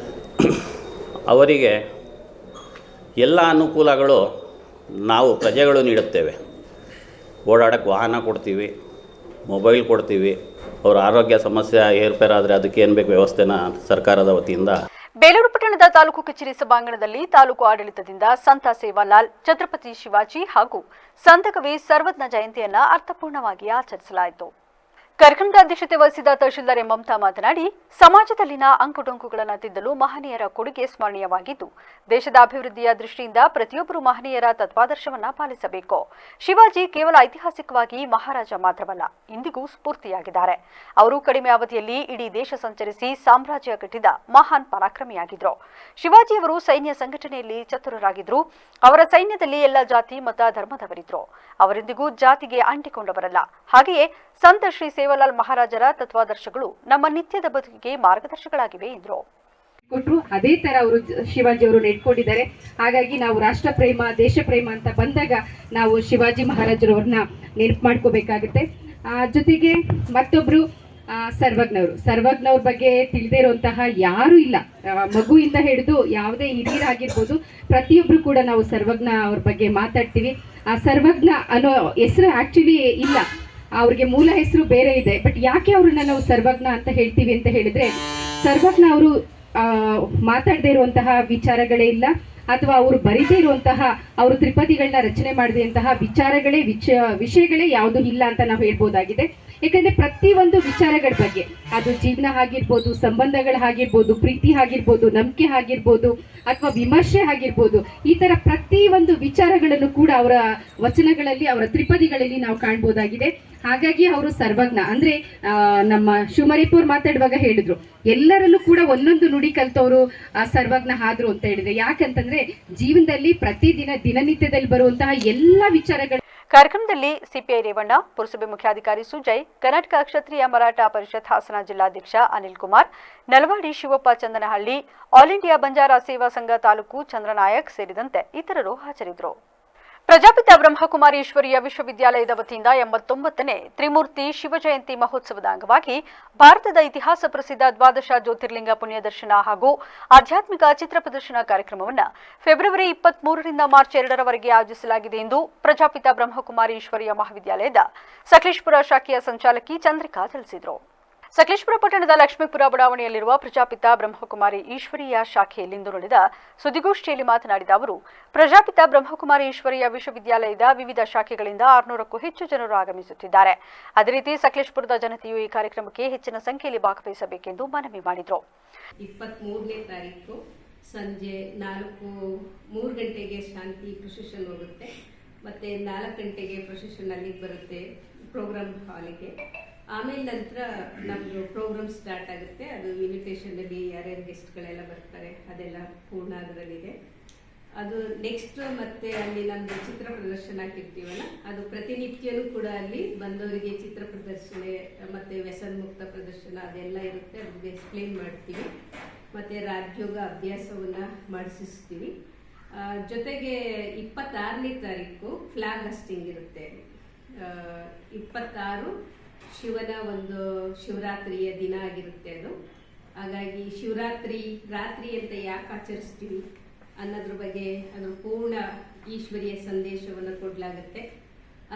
ಅವರಿಗೆ ಎಲ್ಲ ಅನುಕೂಲಗಳು ನಾವು ಪ್ರಜೆಗಳು ನೀಡುತ್ತೇವೆ. ಓಡಾಡೋಕ್ಕೆ ವಾಹನ ಕೊಡ್ತೀವಿ, ಮೊಬೈಲ್ ಕೊಡ್ತೀವಿ. ಅವರ ಆರೋಗ್ಯ ಸಮಸ್ಯೆ ಏರ್ಪೇರಾದರೆ ಅದಕ್ಕೆ ಏನು ಬೇಕು ವ್ಯವಸ್ಥೆನ ಸರ್ಕಾರದ ವತಿಯಿಂದ. ಬೇಲೂರು ಪಟ್ಟಣದ ತಾಲೂಕು ಕಚೇರಿ ಸಭಾಂಗಣದಲ್ಲಿ ತಾಲೂಕು ಆಡಳಿತದಿಂದ ಸಂತ ಸೇವಾಲಾಲ್, ಛತ್ರಪತಿ ಶಿವಾಜಿ ಹಾಗೂ ಸಂತ ಕವಿ ಸರ್ವಜ್ಞ ಜಯಂತಿಯನ್ನು ಅರ್ಥಪೂರ್ಣವಾಗಿ ಆಚರಿಸಲಾಯಿತು. ಕಾರ್ಯಕ್ರಮದ ಅಧ್ಯಕ್ಷತೆ ವಹಿಸಿದ ತಹಶೀಲ್ದಾರ್ ಮಮತಾ ಮಾತನಾಡಿ, ಸಮಾಜದಲ್ಲಿನ ಅಂಕುಡೊಂಕುಗಳನ್ನು ತಿದ್ದಲು ಮಹನೀಯರ ಕೊಡುಗೆ ಸ್ಮರಣೀಯವಾಗಿದ್ದು, ದೇಶದ ಅಭಿವೃದ್ಧಿಯ ದೃಷ್ಟಿಯಿಂದ ಪ್ರತಿಯೊಬ್ಬರು ಮಹನೀಯರ ತತ್ವಾದರ್ಶವನ್ನ ಪಾಲಿಸಬೇಕು. ಶಿವಾಜಿ ಕೇವಲ ಐತಿಹಾಸಿಕವಾಗಿ ಮಹಾರಾಜ ಮಾತ್ರವಲ್ಲ, ಇಂದಿಗೂ ಸ್ಫೂರ್ತಿಯಾಗಿದ್ದಾರೆ. ಅವರು ಕಡಿಮೆ ಅವಧಿಯಲ್ಲಿ ಇಡೀ ದೇಶ ಸಂಚರಿಸಿ ಸಾಮ್ರಾಜ್ಯ ಕಟ್ಟಿದ ಮಹಾನ್ ಪರಾಕ್ರಮಿಯಾಗಿದ್ರು. ಶಿವಾಜಿಯವರು ಸೈನ್ಯ ಸಂಘಟನೆಯಲ್ಲಿ ಚತುರರಾಗಿದ್ರು. ಅವರ ಸೈನ್ಯದಲ್ಲಿ ಎಲ್ಲ ಜಾತಿ ಮತ ಧರ್ಮದವರಿದ್ರು. ಅವರೆಂದಿಗೂ ಜಾತಿಗೆ ಅಂಟಿಕೊಂಡವರಲ್ಲ. ಹಾಗೆಯೇ ಸಂತ ಶ್ರೀ ಸೇವಾಲಾಲ್ ಮಹಾರಾಜರ ತತ್ವಾದರ್ಶಗಳು ನಮ್ಮ ನಿತ್ಯದ ಬದುಕಿಗೆ ಮಾರ್ಗದರ್ಶಕಗಳಾಗಿವೆ ಎಂದರು. ಕೊಟ್ಟರು ಅದೇ ತರ ಅವರು ಶಿವಾಜಿ ಅವರು ನೆಟ್ಕೊಂಡಿದ್ದಾರೆ. ಹಾಗಾಗಿ ನಾವು ರಾಷ್ಟ್ರ ಪ್ರೇಮ, ದೇಶ ಪ್ರೇಮ ಅಂತ ಬಂದಾಗ ನಾವು ಶಿವಾಜಿ ಮಹಾರಾಜರವ್ರನ್ನ ನೆನಪು ಮಾಡ್ಕೋಬೇಕಾಗುತ್ತೆ. ಜೊತೆಗೆ ಮತ್ತೊಬ್ರು ಸರ್ವಜ್ಞವ್ರ ಬಗ್ಗೆ ತಿಳಿದೇ ಇರುವಂತಹ ಯಾರು ಇಲ್ಲ. ಮಗುವಿಂದ ಹಿಡಿದು ಯಾವುದೇ ಹಿರಿಯರಾಗಿರ್ಬೋದು, ಪ್ರತಿಯೊಬ್ರು ಕೂಡ ನಾವು ಸರ್ವಜ್ಞ ಅವ್ರ ಬಗ್ಗೆ ಮಾತಾಡ್ತೀವಿ. ಆ ಸರ್ವಜ್ಞ ಅನ್ನೋ ಹೆಸರು ಆಕ್ಚುಲಿ ಇಲ್ಲ, ಅವ್ರಿಗೆ ಮೂಲ ಹೆಸರು ಬೇರೆ ಇದೆ. ಬಟ್ ಯಾಕೆ ಅವ್ರನ್ನ ನಾವು ಸರ್ವಜ್ಞ ಅಂತ ಹೇಳ್ತೀವಿ ಅಂತ ಹೇಳಿದ್ರೆ, ಸರ್ವಜ್ಞ ಅವರು ಮಾತಾಡದೇ ಇರುವಂತಹ ವಿಚಾರಗಳೇ ಇಲ್ಲ, ಅಥವಾ ಅವರು ಬರೀದೇ ಇರುವಂತಹ, ಅವರು ತ್ರಿಪದಿಗಳನ್ನ ರಚನೆ ಮಾಡಿದಂತಹ ವಿಷಯಗಳೇ ಯಾವುದು ಇಲ್ಲ ಅಂತ ನಾವು ಹೇಳ್ಬೋದಾಗಿದೆ. ಯಾಕಂದ್ರೆ ಪ್ರತಿ ಒಂದು ವಿಚಾರಗಳ ಬಗ್ಗೆ, ಅದು ಜೀವನ ಆಗಿರ್ಬೋದು, ಸಂಬಂಧಗಳಾಗಿರ್ಬೋದು, ಪ್ರೀತಿ ಆಗಿರ್ಬೋದು, ನಂಬಿಕೆ ಆಗಿರ್ಬೋದು, ಅಥವಾ ವಿಮರ್ಶೆ ಆಗಿರ್ಬೋದು, ಈ ತರ ಪ್ರತಿ ಒಂದು ವಿಚಾರಗಳನ್ನು ಕೂಡ ಅವರ ವಚನಗಳಲ್ಲಿ, ಅವರ ತ್ರಿಪದಿಗಳಲ್ಲಿ ನಾವು ಕಾಣ್ಬೋದಾಗಿದೆ. ಹಾಗಾಗಿ ಅವರು ಸರ್ವಜ್ಞ. ಅಂದ್ರೆ ನಮ್ಮ ಶಿವಮರಿಪುರ್ ಮಾತಾಡುವಾಗ ಹೇಳಿದ್ರು, ಎಲ್ಲರಲ್ಲೂ ಕೂಡ ಒಂದೊಂದು ನುಡಿ ಕಲ್ತವರು ಸರ್ವಜ್ಞ ಆದ್ರು ಅಂತ ಹೇಳಿದ್ರೆ. ಯಾಕಂತಂದ್ರೆ ಜೀವನದಲ್ಲಿ ಪ್ರತಿದಿನ ದಿನನಿತ್ಯದಲ್ಲಿ ಬರುವಂತಹ ಎಲ್ಲ ವಿಚಾರಗಳು. ಕಾರ್ಯಕ್ರಮದಲ್ಲಿ ಸಿಪಿಐ ರೇವಣ್ಣ, ಪುರಸಭೆ ಮುಖ್ಯಾಧಿಕಾರಿ ಸುಜಯ್, ಕರ್ನಾಟಕ ಕ್ಷತ್ರಿಯ ಮರಾಠ ಪರಿಷತ್ ಹಾಸನ ಜಿಲ್ಲಾಧ್ಯಕ್ಷ ಅನಿಲ್ ಕುಮಾರ್, ನಲವಾಡಿ ಶಿವಪ್ಪ ಚಂದನಹಳ್ಳಿ, ಆಲ್ ಇಂಡಿಯಾ ಬಂಜಾರ ಸೇವಾ ಸಂಘ ತಾಲೂಕು ಚಂದ್ರನಾಯಕ್ ಸೇರಿದಂತೆ ಇತರರು ಹಾಜರಿದ್ದರು. ಪ್ರಜಾಪಿತ ಬ್ರಹ್ಮಕುಮಾರಿ ಈಶ್ವರೀಯ ವಿಶ್ವವಿದ್ಯಾಲಯದ ವತಿಯಿಂದ 89ನೇ ತ್ರಿಮೂರ್ತಿ ಶಿವಜಯಂತಿ ಮಹೋತ್ಸವದ ಅಂಗವಾಗಿ ಭಾರತದ ಇತಿಹಾಸ ಪ್ರಸಿದ್ಧ ದ್ವಾದಶ ಜ್ಯೋತಿರ್ಲಿಂಗ ಪುಣ್ಯದರ್ಶನ ಹಾಗೂ ಆಧ್ಯಾತ್ಮಿಕ ಚಿತ್ರ ಪ್ರದರ್ಶನ ಕಾರ್ಯಕ್ರಮವನ್ನು ಫೆಬ್ರವರಿ 23ರಿಂದ ಮಾರ್ಚ್ 2ರವರೆಗೆ ಆಯೋಜಿಸಲಾಗಿದೆ ಎಂದು ಪ್ರಜಾಪಿತ ಬ್ರಹ್ಮಕುಮಾರಿ ಈಶ್ವರೀಯ ಮಹಾವಿದ್ಯಾಲಯದ ಸಕಲೇಶಪುರ ಶಾಖೆಯ ಸಂಚಾಲಕಿ ಚಂದ್ರಿಕಾ ತಿಳಿಸಿದರು. ಸಕಲೇಶಪುರ ಪಟ್ಟಣದ ಲಕ್ಷ್ಮೀಪುರ ಬಡಾವಣೆಯಲ್ಲಿರುವ ಪ್ರಜಾಪಿತ ಬ್ರಹ್ಮಕುಮಾರಿ ಈಶ್ವರೀಯ ಶಾಖೆಯಲ್ಲಿಂದು ನಡೆದ ಸುದ್ದಿಗೋಷ್ಠಿಯಲ್ಲಿ ಮಾತನಾಡಿದ ಅವರು, ಪ್ರಜಾಪಿತ ಬ್ರಹ್ಮಕುಮಾರಿ ಈಶ್ವರೀಯ ವಿಶ್ವವಿದ್ಯಾಲಯದ ವಿವಿಧ ಶಾಖೆಗಳಿಂದ 600ಕ್ಕೂ ಹೆಚ್ಚು ಜನರು ಆಗಮಿಸುತ್ತಿದ್ದಾರೆ. ಅದೇ ರೀತಿ ಸಕಲೇಶಪುರದ ಜನತೆಯು ಈ ಕಾರ್ಯಕ್ರಮಕ್ಕೆ ಹೆಚ್ಚಿನ ಸಂಖ್ಯೆಯಲ್ಲಿ ಭಾಗವಹಿಸಬೇಕೆಂದು ಮನವಿ ಮಾಡಿದರು. 23ನೇ ತಾರೀಕು ಸಂಜೆ 3 ಗಂಟೆಗೆ ಶಾಂತಿ ಪ್ರೊಸೆಷನ್ ಹೋಗುತ್ತೆ, ಮತ್ತೆ 4 ಗಂಟೆಗೆ ಪ್ರೊಸೆಷನ್ ಅಲ್ಲಿಗೆ ಬರುತ್ತೆ ಪ್ರೋಗ್ರಾಮ್ ಹಾಲಿಗೆ. ಆಮೇಲೆ ನಂತರ ನಮ್ಮದು ಪ್ರೋಗ್ರಾಮ್ ಸ್ಟಾರ್ಟ್ ಆಗುತ್ತೆ. ಅದು ಇನ್ವಿಟೇಷನಲ್ಲಿ ಯಾರ್ಯಾರು ಗೆಸ್ಟ್ಗಳೆಲ್ಲ ಬರ್ತಾರೆ ಅದೆಲ್ಲ ಪೂರ್ಣ ಅದರಲ್ಲಿದೆ. ಅದು ನೆಕ್ಸ್ಟ್ ಮತ್ತೆ ಅಲ್ಲಿ ನಮ್ಮದು ಚಿತ್ರ ಪ್ರದರ್ಶನ ಹಾಕಿರ್ತೀವಲ್ಲ, ಅದು ಪ್ರತಿನಿತ್ಯನೂ ಕೂಡ ಅಲ್ಲಿ ಬಂದವರಿಗೆ ಚಿತ್ರ ಪ್ರದರ್ಶನ ಮತ್ತು ವ್ಯಸನ ಮುಕ್ತ ಪ್ರದರ್ಶನ ಅದೆಲ್ಲ ಇರುತ್ತೆ. ಅದಕ್ಕೆ ಎಕ್ಸ್ಪ್ಲೇನ್ ಮಾಡ್ತೀವಿ, ಮತ್ತು ರಾಜ್ಯೋಗ ಅಭ್ಯಾಸವನ್ನು ಮಾಡಿಸ್ತೀವಿ. ಜೊತೆಗೆ 26ನೇ ತಾರೀಕು ಫ್ಲಾಗ್ ಹಾಸ್ಟಿಂಗ್ ಇರುತ್ತೆ. 26 ಶಿವನ ಒಂದು ಶಿವರಾತ್ರಿಯ ದಿನ ಆಗಿರುತ್ತೆ ಅದು. ಹಾಗಾಗಿ ಶಿವರಾತ್ರಿ ರಾತ್ರಿ ಅಂತ ಯಾಕೆ ಆಚರಿಸ್ತೀವಿ ಅನ್ನೋದ್ರ ಬಗ್ಗೆ ಅದು ಪೂರ್ಣ ಈಶ್ವರಿಯ ಸಂದೇಶವನ್ನು ಕೊಡಲಾಗುತ್ತೆ.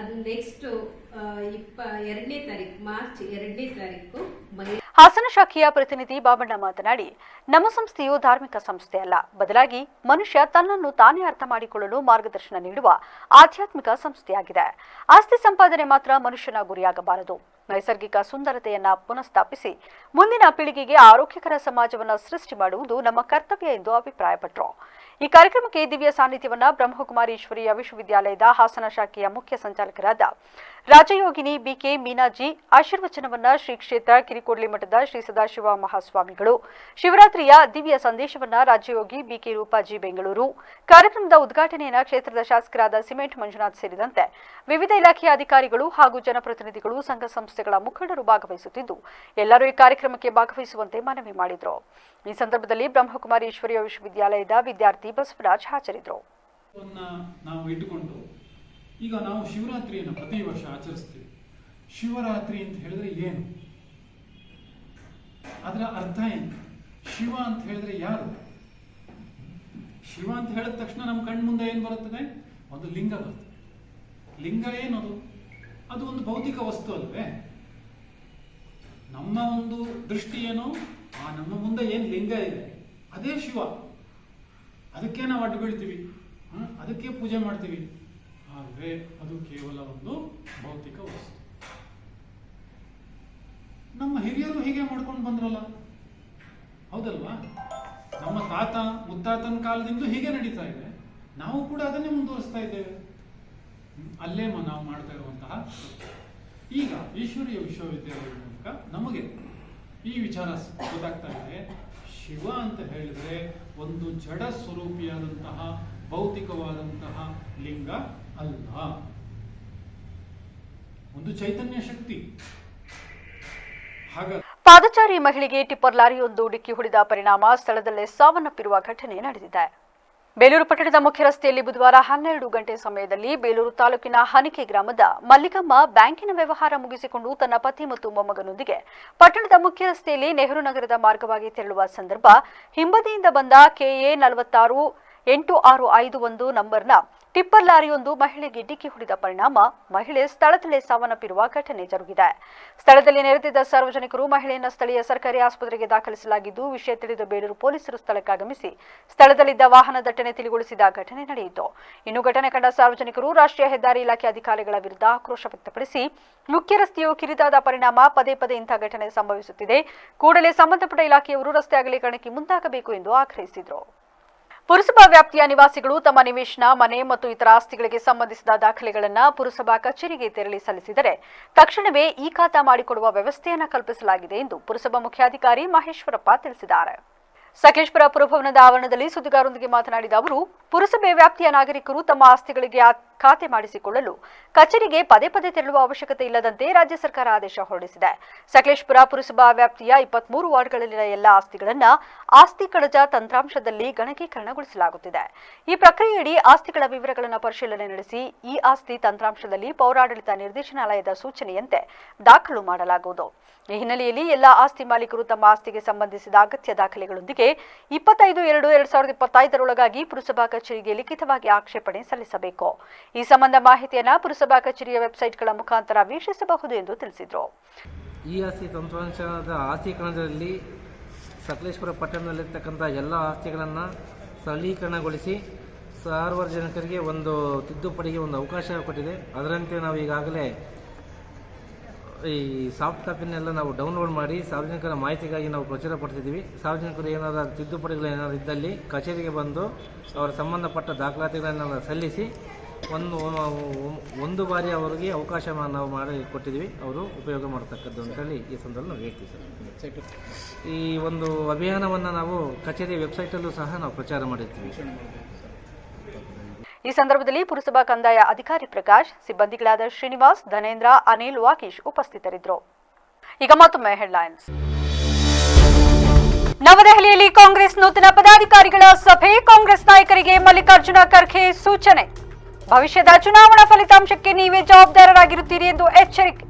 ಅದು ನೆಕ್ಸ್ಟ್ 2ನೇ ತಾರೀಕು ಮಾರ್ಚ್ 2ನೇ ತಾರೀಕು ಹಾಸನ ಶಾಖೆಯ ಪ್ರತಿನಿಧಿ ಬಾಬಣ್ಣ ಮಾತನಾಡಿ, ನಮ್ಮ ಸಂಸ್ಥೆಯು ಧಾರ್ಮಿಕ ಸಂಸ್ಥೆ ಅಲ್ಲ, ಬದಲಾಗಿ ಮನುಷ್ಯ ತನ್ನನ್ನು ತಾನೇ ಅರ್ಥ ಮಾಡಿಕೊಳ್ಳಲು ಮಾರ್ಗದರ್ಶನ ನೀಡುವ ಆಧ್ಯಾತ್ಮಿಕ ಸಂಸ್ಥೆಯಾಗಿದೆ. ಆಸ್ತಿ ಸಂಪಾದನೆ ಮಾತ್ರ ಮನುಷ್ಯನ ಗುರಿಯಾಗಬಾರದು. ನೈಸರ್ಗಿಕ ಸುಂದರತೆಯನ್ನ ಪುನಃಸ್ಥಾಪಿಸಿ ಮುಂದಿನ ಪೀಳಿಗೆಗೆ ಆರೋಗ್ಯಕರ ಸಮಾಜವನ್ನು ಸೃಷ್ಟಿ ಮಾಡುವುದು ನಮ್ಮ ಕರ್ತವ್ಯ ಎಂದು ಅಭಿಪ್ರಾಯಪಟ್ಟರು. ಈ ಕಾರ್ಯಕ್ರಮಕ್ಕೆ ದಿವ್ಯ ಸಾನ್ನಿಧ್ಯವನ್ನ ಬ್ರಹ್ಮಕುಮಾರೀಶ್ವರಿಯ ವಿಶ್ವವಿದ್ಯಾಲಯದ ಹಾಸನ ಶಾಖೆಯ ಮುಖ್ಯ ಸಂಚಾಲಕರಾದ ರಾಜಯೋಗಿನಿ ಬಿಕೆ ಮೀನಾಜಿ, ಆಶೀರ್ವಚನವನ್ನ ಶ್ರೀ ಕ್ಷೇತ್ರ ಕಿರಿಕೋಡ್ಲಿ ಮಠದ ಶ್ರೀ ಸದಾಶಿವ ಮಹಾಸ್ವಾಮಿಗಳು, ಶಿವರಾತ್ರಿಯ ದಿವ್ಯ ಸಂದೇಶವನ್ನ ರಾಜಯೋಗಿ ಬಿಕೆ ರೂಪಾಜಿ ಬೆಂಗಳೂರು, ಕಾರ್ಯಕ್ರಮದ ಉದ್ಘಾಟನೆಯನ್ನ ಕ್ಷೇತ್ರದ ಶಾಸಕರಾದ ಸಿಮೆಂಟ್ ಮಂಜುನಾಥ್ ಸೇರಿದಂತೆ ವಿವಿಧ ಇಲಾಖೆಯ ಅಧಿಕಾರಿಗಳು ಹಾಗೂ ಜನಪ್ರತಿನಿಧಿಗಳು, ಸಂಘ ಸಂಸ್ಥೆಗಳ ಮುಖಂಡರು ಭಾಗವಹಿಸುತ್ತಿದ್ದು ಎಲ್ಲರೂ ಈ ಕಾರ್ಯಕ್ರಮಕ್ಕೆ ಭಾಗವಹಿಸುವಂತೆ ಮನವಿ ಮಾಡಿದರು. ಈ ಸಂದರ್ಭದಲ್ಲಿ ಬ್ರಹ್ಮಕುಮಾರೀಶ್ವರಿಯ ವಿಶ್ವವಿದ್ಯಾಲಯದ ವಿದ್ಯಾರ್ಥಿ ಬಸವರಾಜ್ ಹಾಜರಿದ್ದರು. ನಾವು ಇಟ್ಟುಕೊಂಡು ಈಗ ನಾವು ಶಿವರಾತ್ರಿಯನ್ನು ಪ್ರತಿ ವರ್ಷ ಆಚರಿಸ್ತೀವಿ. ಶಿವರಾತ್ರಿ ಅಂತ ಹೇಳಿದ್ರೆ ಏನು, ಅದರ ಅರ್ಥ ಏನು? ಶಿವ ಅಂತ ಹೇಳಿದ್ರೆ ಯಾರು? ಶಿವ ಅಂತ ಹೇಳಿದ ತಕ್ಷಣ ನಮ್ಮ ಕಣ್ಣು ಮುಂದೆ ಏನು ಬರುತ್ತದೆ? ಒಂದು ಲಿಂಗ ಬರ್ತದೆ. ಲಿಂಗ ಏನದು? ಅದು ಒಂದು ಭೌತಿಕ ವಸ್ತು ಅಲ್ವೇ? ನಮ್ಮ ಒಂದು ದೃಷ್ಟಿ ಏನು? ನಮ್ಮ ಮುಂದೆ ಏನು ಲಿಂಗ ಇದೆ ಅದೇ ಶಿವ. ಅದಕ್ಕೆ ನಾವು ಅಡ್ಡು ಬೀಳ್ತೀವಿ, ಅದಕ್ಕೆ ಪೂಜೆ ಮಾಡ್ತೀವಿ. ಆದರೆ ಅದು ಕೇವಲ ಒಂದು ಭೌತಿಕ ವಸ್ತು. ನಮ್ಮ ಹಿರಿಯರು ಹೀಗೆ ಮಾಡ್ಕೊಂಡು ಬಂದ್ರಲ್ಲ, ಹೌದಲ್ವಾ? ನಮ್ಮ ತಾತ ಮುತ್ತಾತನ ಕಾಲದಿಂದ ಹೀಗೆ ನಡೀತಾ ಇದೆ, ನಾವು ಕೂಡ ಅದನ್ನೇ ಮುಂದುವರಿಸ್ತಾ ಇದ್ದೇವೆ. ಅಲ್ಲೇ ನಾವು ಮಾಡ್ತಾ ಇರುವಂತಹ ಈಗ ಈಶ್ವರೀಯ ವಿಶ್ವವಿದ್ಯಾಲಯದ ಮೂಲಕ ನಮಗೆ ಈ ವಿಚಾರ ಗೊತ್ತಾಗ್ತಾ ಇದೆ. ಶಿವ ಅಂತ ಹೇಳಿದ್ರೆ ಒಂದು ಜಡ ಸ್ವರೂಪಿಯಾದಂತಹ ಭೌತಿಕವಾದಂತಹ ಲಿಂಗ ಅಲ್ಲ, ಒಂದು ಚೈತನ್ಯ ಶಕ್ತಿ. ಹಾಗಾಗಿ ಪಾದಚಾರಿ ಮಹಿಳೆಗೆ ಟಿಪ್ಪರ್ ಲಾರಿಯೊಂದು ಡಿಕ್ಕಿ ಹೊಡೆದ ಪರಿಣಾಮ ಸ್ಥಳದಲ್ಲೇ ಸಾವನ್ನಪ್ಪಿರುವ ಘಟನೆ ನಡೆದಿದೆ. ಬೇಲೂರು ಪಟ್ಟಣದ ಮುಖ್ಯ ರಸ್ತೆಯಲ್ಲಿ ಬುಧವಾರ 12 ಗಂಟೆ ಸಮಯದಲ್ಲಿ ಬೇಲೂರು ತಾಲೂಕಿನ ಹನಿಕೆ ಗ್ರಾಮದ ಮಲ್ಲಿಕಮ್ಮ ಬ್ಯಾಂಕಿನ ವ್ಯವಹಾರ ಮುಗಿಸಿಕೊಂಡು ತನ್ನ ಪತಿ ಮತ್ತು ಮೊಮ್ಮಗನೊಂದಿಗೆ ಪಟ್ಟಣದ ಮುಖ್ಯ ರಸ್ತೆಯಲ್ಲಿ ನೆಹರು ನಗರದ ಮಾರ್ಗವಾಗಿ ತೆರಳುವ ಸಂದರ್ಭ ಹಿಂಬದಿಯಿಂದ ಬಂದ ಕೆಎ 468651 ನಂಬರ್ನ ಟಿಪ್ಪರ್ ಲಾರಿಯೊಂದು ಮಹಿಳೆಗೆ ಡಿಕ್ಕಿ ಹೊಡೆದ ಪರಿಣಾಮ ಮಹಿಳೆ ಸ್ಥಳದಲ್ಲೇ ಸಾವನ್ನಪ್ಪಿರುವ ಘಟನೆ ಜರುಗಿದೆ. ಸ್ಥಳದಲ್ಲಿ ನೆರೆದಿದ್ದ ಸಾರ್ವಜನಿಕರು ಮಹಿಳೆಯನ್ನು ಸ್ಥಳೀಯ ಸರ್ಕಾರಿ ಆಸ್ಪತ್ರೆಗೆ ದಾಖಲಿಸಲಾಗಿದ್ದು, ವಿಷಯ ತಿಳಿದ ಬೇಲೂರು ಪೊಲೀಸರು ಸ್ಥಳಕ್ಕಾಗಮಿಸಿ ಸ್ಥಳದಲ್ಲಿದ್ದ ವಾಹನ ದಟ್ಟಣೆ ತಿಳಿಗೊಳಿಸಿದ ಘಟನೆ ನಡೆಯಿತು. ಇನ್ನು ಘಟನೆ ಕಂಡ ಸಾರ್ವಜನಿಕರು ರಾಷ್ಟ್ರೀಯ ಹೆದ್ದಾರಿ ಇಲಾಖೆ ಅಧಿಕಾರಿಗಳ ವಿರುದ್ಧ ಆಕ್ರೋಶ ವ್ಯಕ್ತಪಡಿಸಿ ಮುಖ್ಯ ರಸ್ತೆಯು ಕಿರಿದಾದ ಪರಿಣಾಮ ಪದೇ ಪದೇ ಇಂಥ ಘಟನೆ ಸಂಭವಿಸುತ್ತಿದೆ, ಕೂಡಲೇ ಸಂಬಂಧಪಟ್ಟ ಇಲಾಖೆಯವರು ರಸ್ತೆ ಅಗಲೀಕರಣಕ್ಕೆ ಮುಂದಾಗಬೇಕು ಎಂದು ಆಗ್ರಹಿಸಿದರು. ಪುರಸಭಾ ವ್ಯಾಪ್ತಿಯ ನಿವಾಸಿಗಳು ತಮ್ಮ ನಿವೇಶನ, ಮನೆ ಮತ್ತು ಇತರ ಆಸ್ತಿಗಳಿಗೆ ಸಂಬಂಧಿಸಿದ ದಾಖಲೆಗಳನ್ನು ಪುರಸಭಾ ಕಚೇರಿಗೆ ತೆರಳಿ ಸಲ್ಲಿಸಿದರೆ ತಕ್ಷಣವೇ ಈ ಖಾತಾ ಮಾಡಿಕೊಡುವ ವ್ಯವಸ್ಥೆಯನ್ನು ಕಲ್ಪಿಸಲಾಗಿದೆ ಎಂದು ಪುರಸಭಾ ಮುಖ್ಯಾಧಿಕಾರಿ ಮಹೇಶ್ವರಪ್ಪ ತಿಳಿಸಿದ್ದಾರೆ. ಸಕಲೇಶಪುರ ಪುರಭವನದ ಆವರಣದಲ್ಲಿ ಸುದ್ದಿಗಾರರೊಂದಿಗೆ ಮಾತನಾಡಿದ ಅವರು, ಪುರಸಭೆ ವ್ಯಾಪ್ತಿಯ ನಾಗರಿಕರು ತಮ್ಮ ಆಸ್ತಿಗಳಿಗೆ ಖಾತೆ ಮಾಡಿಸಿಕೊಳ್ಳಲು ಕಚೇರಿಗೆ ಪದೇ ಪದೇ ತೆರಳುವ ಅವಶ್ಯಕತೆ ಇಲ್ಲದಂತೆ ರಾಜ್ಯ ಸರ್ಕಾರ ಆದೇಶ ಹೊರಡಿಸಿದೆ. ಸಕಲೇಶಪುರ ಪುರಸಭಾ ವ್ಯಾಪ್ತಿಯ 23 ವಾರ್ಡ್ಗಳಲ್ಲಿನ ಎಲ್ಲ ಆಸ್ತಿಗಳನ್ನು ಆಸ್ತಿ ಕಡಜ ತಂತ್ರಾಂಶದಲ್ಲಿ ಗಣಕೀಕರಣಗೊಳಿಸಲಾಗುತ್ತಿದೆ. ಈ ಪ್ರಕ್ರಿಯೆಯಡಿ ಆಸ್ತಿಗಳ ವಿವರಗಳನ್ನು ಪರಿಶೀಲನೆ ನಡೆಸಿ ಈ ಆಸ್ತಿ ತಂತ್ರಾಂಶದಲ್ಲಿ ಪೌರಾಡಳಿತ ನಿರ್ದೇಶನಾಲಯದ ಸೂಚನೆಯಂತೆ ದಾಖಲು ಮಾಡಲಾಗುವುದು. ಈ ಹಿನ್ನೆಲೆಯಲ್ಲಿ ಎಲ್ಲ ಆಸ್ತಿ ಮಾಲೀಕರು ತಮ್ಮ ಆಸ್ತಿಗೆ ಸಂಬಂಧಿಸಿದ ಅಗತ್ಯ ದಾಖಲೆಗಳೊಂದಿಗೆ 25/2/2025 ಪುರಸಭಾ ಕಚೇರಿಗೆ ಲಿಖಿತವಾಗಿ ಆಕ್ಷೇಪಣೆ ಸಲ್ಲಿಸಬೇಕು. ಈ ಸಂಬಂಧ ಮಾಹಿತಿಯನ್ನು ಪುರಸಭಾ ಕಚೇರಿಯ ವೆಬ್ಸೈಟ್ಗಳ ಮುಖಾಂತರ ವೀಕ್ಷಿಸಬಹುದು ಎಂದು ತಿಳಿಸಿದರು. ಈ ಆಸ್ತಿ ತಂತ್ರಾಂಶದ ಆಸ್ತೀಕರಣದಲ್ಲಿ ಸಕಲೇಶಪುರ ಪಟ್ಟಣದಲ್ಲಿರ್ತಕ್ಕಂಥ ಎಲ್ಲ ಆಸ್ತಿಗಳನ್ನು ಸರಳೀಕರಣಗೊಳಿಸಿ ಸಾರ್ವಜನಿಕರಿಗೆ ಒಂದು ತಿದ್ದುಪಡಿಗೆ ಒಂದು ಅವಕಾಶ ಕೊಟ್ಟಿದೆ. ಅದರಂತೆ ನಾವು ಈಗಾಗಲೇ ಈ ಸಾಫ್ಟ್ ಕಾಪಿನೆಲ್ಲ ನಾವು ಡೌನ್ಲೋಡ್ ಮಾಡಿ ಸಾರ್ವಜನಿಕರ ಮಾಹಿತಿಗಾಗಿ ನಾವು ಪ್ರಚುರಪಡಿಸಿದ್ದೀವಿ. ಸಾರ್ವಜನಿಕರು ಏನಾದರೂ ತಿದ್ದುಪಡಿಗಳು ಏನಾದರೂ ಇದ್ದಲ್ಲಿ ಕಚೇರಿಗೆ ಬಂದು ಅವರ ಸಂಬಂಧಪಟ್ಟ ದಾಖಲಾತಿಗಳನ್ನು ಸಲ್ಲಿಸಿ ಒಂದು ಬಾರಿ ಅವರಿಗೆ ಅವಕಾಶ ನಾವು ಮಾಡಿ ಕೊಟ್ಟಿದ್ದೀವಿ, ಅವರು ಉಪಯೋಗ ಮಾಡತಕ್ಕದ್ದು ಅಂತೇಳಿ ಈ ಸಂದರ್ಭದಲ್ಲಿ ನಾವು ಹೇಳ್ತೀವಿ ಸರ್. ಈ ಒಂದು ಅಭಿಯಾನವನ್ನು ನಾವು ಕಚೇರಿ ವೆಬ್ಸೈಟಲ್ಲೂ ಸಹ ನಾವು ಪ್ರಚಾರ ಮಾಡಿರ್ತೀವಿ. ಈ ಸಂದರ್ಭದಲ್ಲಿ ಪುರಸಭಾ ಕಂದಾಯ ಅಧಿಕಾರಿ ಪ್ರಕಾಶ್, ಸಿಬ್ಬಂದಿಗಳಾದ ಶ್ರೀನಿವಾಸ್, ಧನೇಂದ್ರ, ಅನಿಲ್, ವಾಕೀಶ್ ಉಪಸ್ಥಿತರಿದ್ದರು. ಈಗ ಮತ್ತೊಮ್ಮೆ ಹೆಡ್ಲೈನ್ಸ್. ನವದೆಹಲಿಯಲ್ಲಿ ಕಾಂಗ್ರೆಸ್ ನೂತನ ಪದಾಧಿಕಾರಿಗಳ ಸಭೆ, ಕಾಂಗ್ರೆಸ್ ನಾಯಕರಿಗೆ ಮಲ್ಲಿಕಾರ್ಜುನ ಖರ್ಗೆ ಸೂಚನೆ. ಭವಿಷ್ಯದ ಚುನಾವಣಾ ಫಲಿತಾಂಶಕ್ಕೆ ನೀವೇ ಜವಾಬ್ದಾರರಾಗಿರುತ್ತೀರಿ ಎಂದು ಎಚ್ಚರಿಕೆ.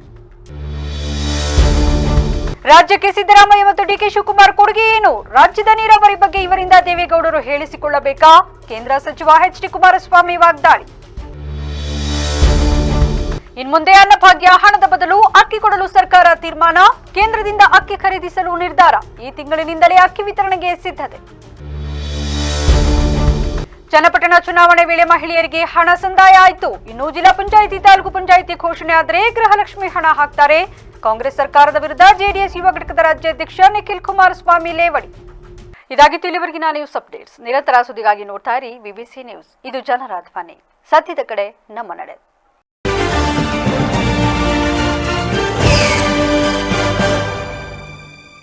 ರಾಜ್ಯಕ್ಕೆ ಸಿದ್ದರಾಮಯ್ಯ ಮತ್ತು ಡಿಕೆ ಶಿವಕುಮಾರ್ ಕೊಡುಗೆ ಏನು? ರಾಜ್ಯದ ನೀರಾವರಿ ಬಗ್ಗೆ ಇವರಿಂದ ದೇವೇಗೌಡರು ಹೇಳಿಸಿಕೊಳ್ಳಬೇಕಾ? ಕೇಂದ್ರ ಸಚಿವ ಎಚ್ ಡಿ ಕುಮಾರಸ್ವಾಮಿ ವಾಗ್ದಾಳಿ. ಇನ್ಮುಂದೆ ಅನ್ನಭಾಗ್ಯ ಹಣದ ಬದಲು ಅಕ್ಕಿ ಕೊಡಲು ಸರ್ಕಾರ ತೀರ್ಮಾನ, ಕೇಂದ್ರದಿಂದ ಅಕ್ಕಿ ಖರೀದಿಸಲು ನಿರ್ಧಾರ, ಈ ತಿಂಗಳಿನಿಂದಲೇ ಅಕ್ಕಿ ವಿತರಣೆಗೆ ಸಿದ್ಧತೆ. ಚನ್ನಪಟ್ಟಣ ಚುನಾವಣೆ ವೇಳೆ ಮಹಿಳೆಯರಿಗೆ ಹಣ ಸಂದಾಯ ಆಯಿತು. ಇನ್ನು ಜಿಲ್ಲಾ ಪಂಚಾಯಿತಿ, ತಾಲೂಕು ಪಂಚಾಯಿತಿ ಘೋಷಣೆ ಆದರೆ ಗೃಹಲಕ್ಷ್ಮಿ ಹಣ ಹಾಕ್ತಾರೆ. ಕಾಂಗ್ರೆಸ್ ಸರ್ಕಾರದ ವಿರುದ್ಧ ಜೆಡಿಎಸ್ ಯುವ ಘಟಕದ ರಾಜ್ಯಾಧ್ಯಕ್ಷ ನಿಖಿಲ್ ಕುಮಾರಸ್ವಾಮಿ ಲೇವಡಿ. ಇದಾಗಿತ್ತು ಇಲ್ಲಿವರೆಗಿನ ನ್ಯೂಸ್ ಅಪ್ಡೇಟ್ಸ್. ನಿರಂತರ ಸುದ್ದಿಗಾಗಿ ನೋಡ್ತಾ ಇರಿ BBC ನ್ಯೂಸ್. ಇದು ಜನರ ಧ್ವನಿ. ಸತ್ಯದ ಕಡೆ ನಮ್ಮ ನಡೆ.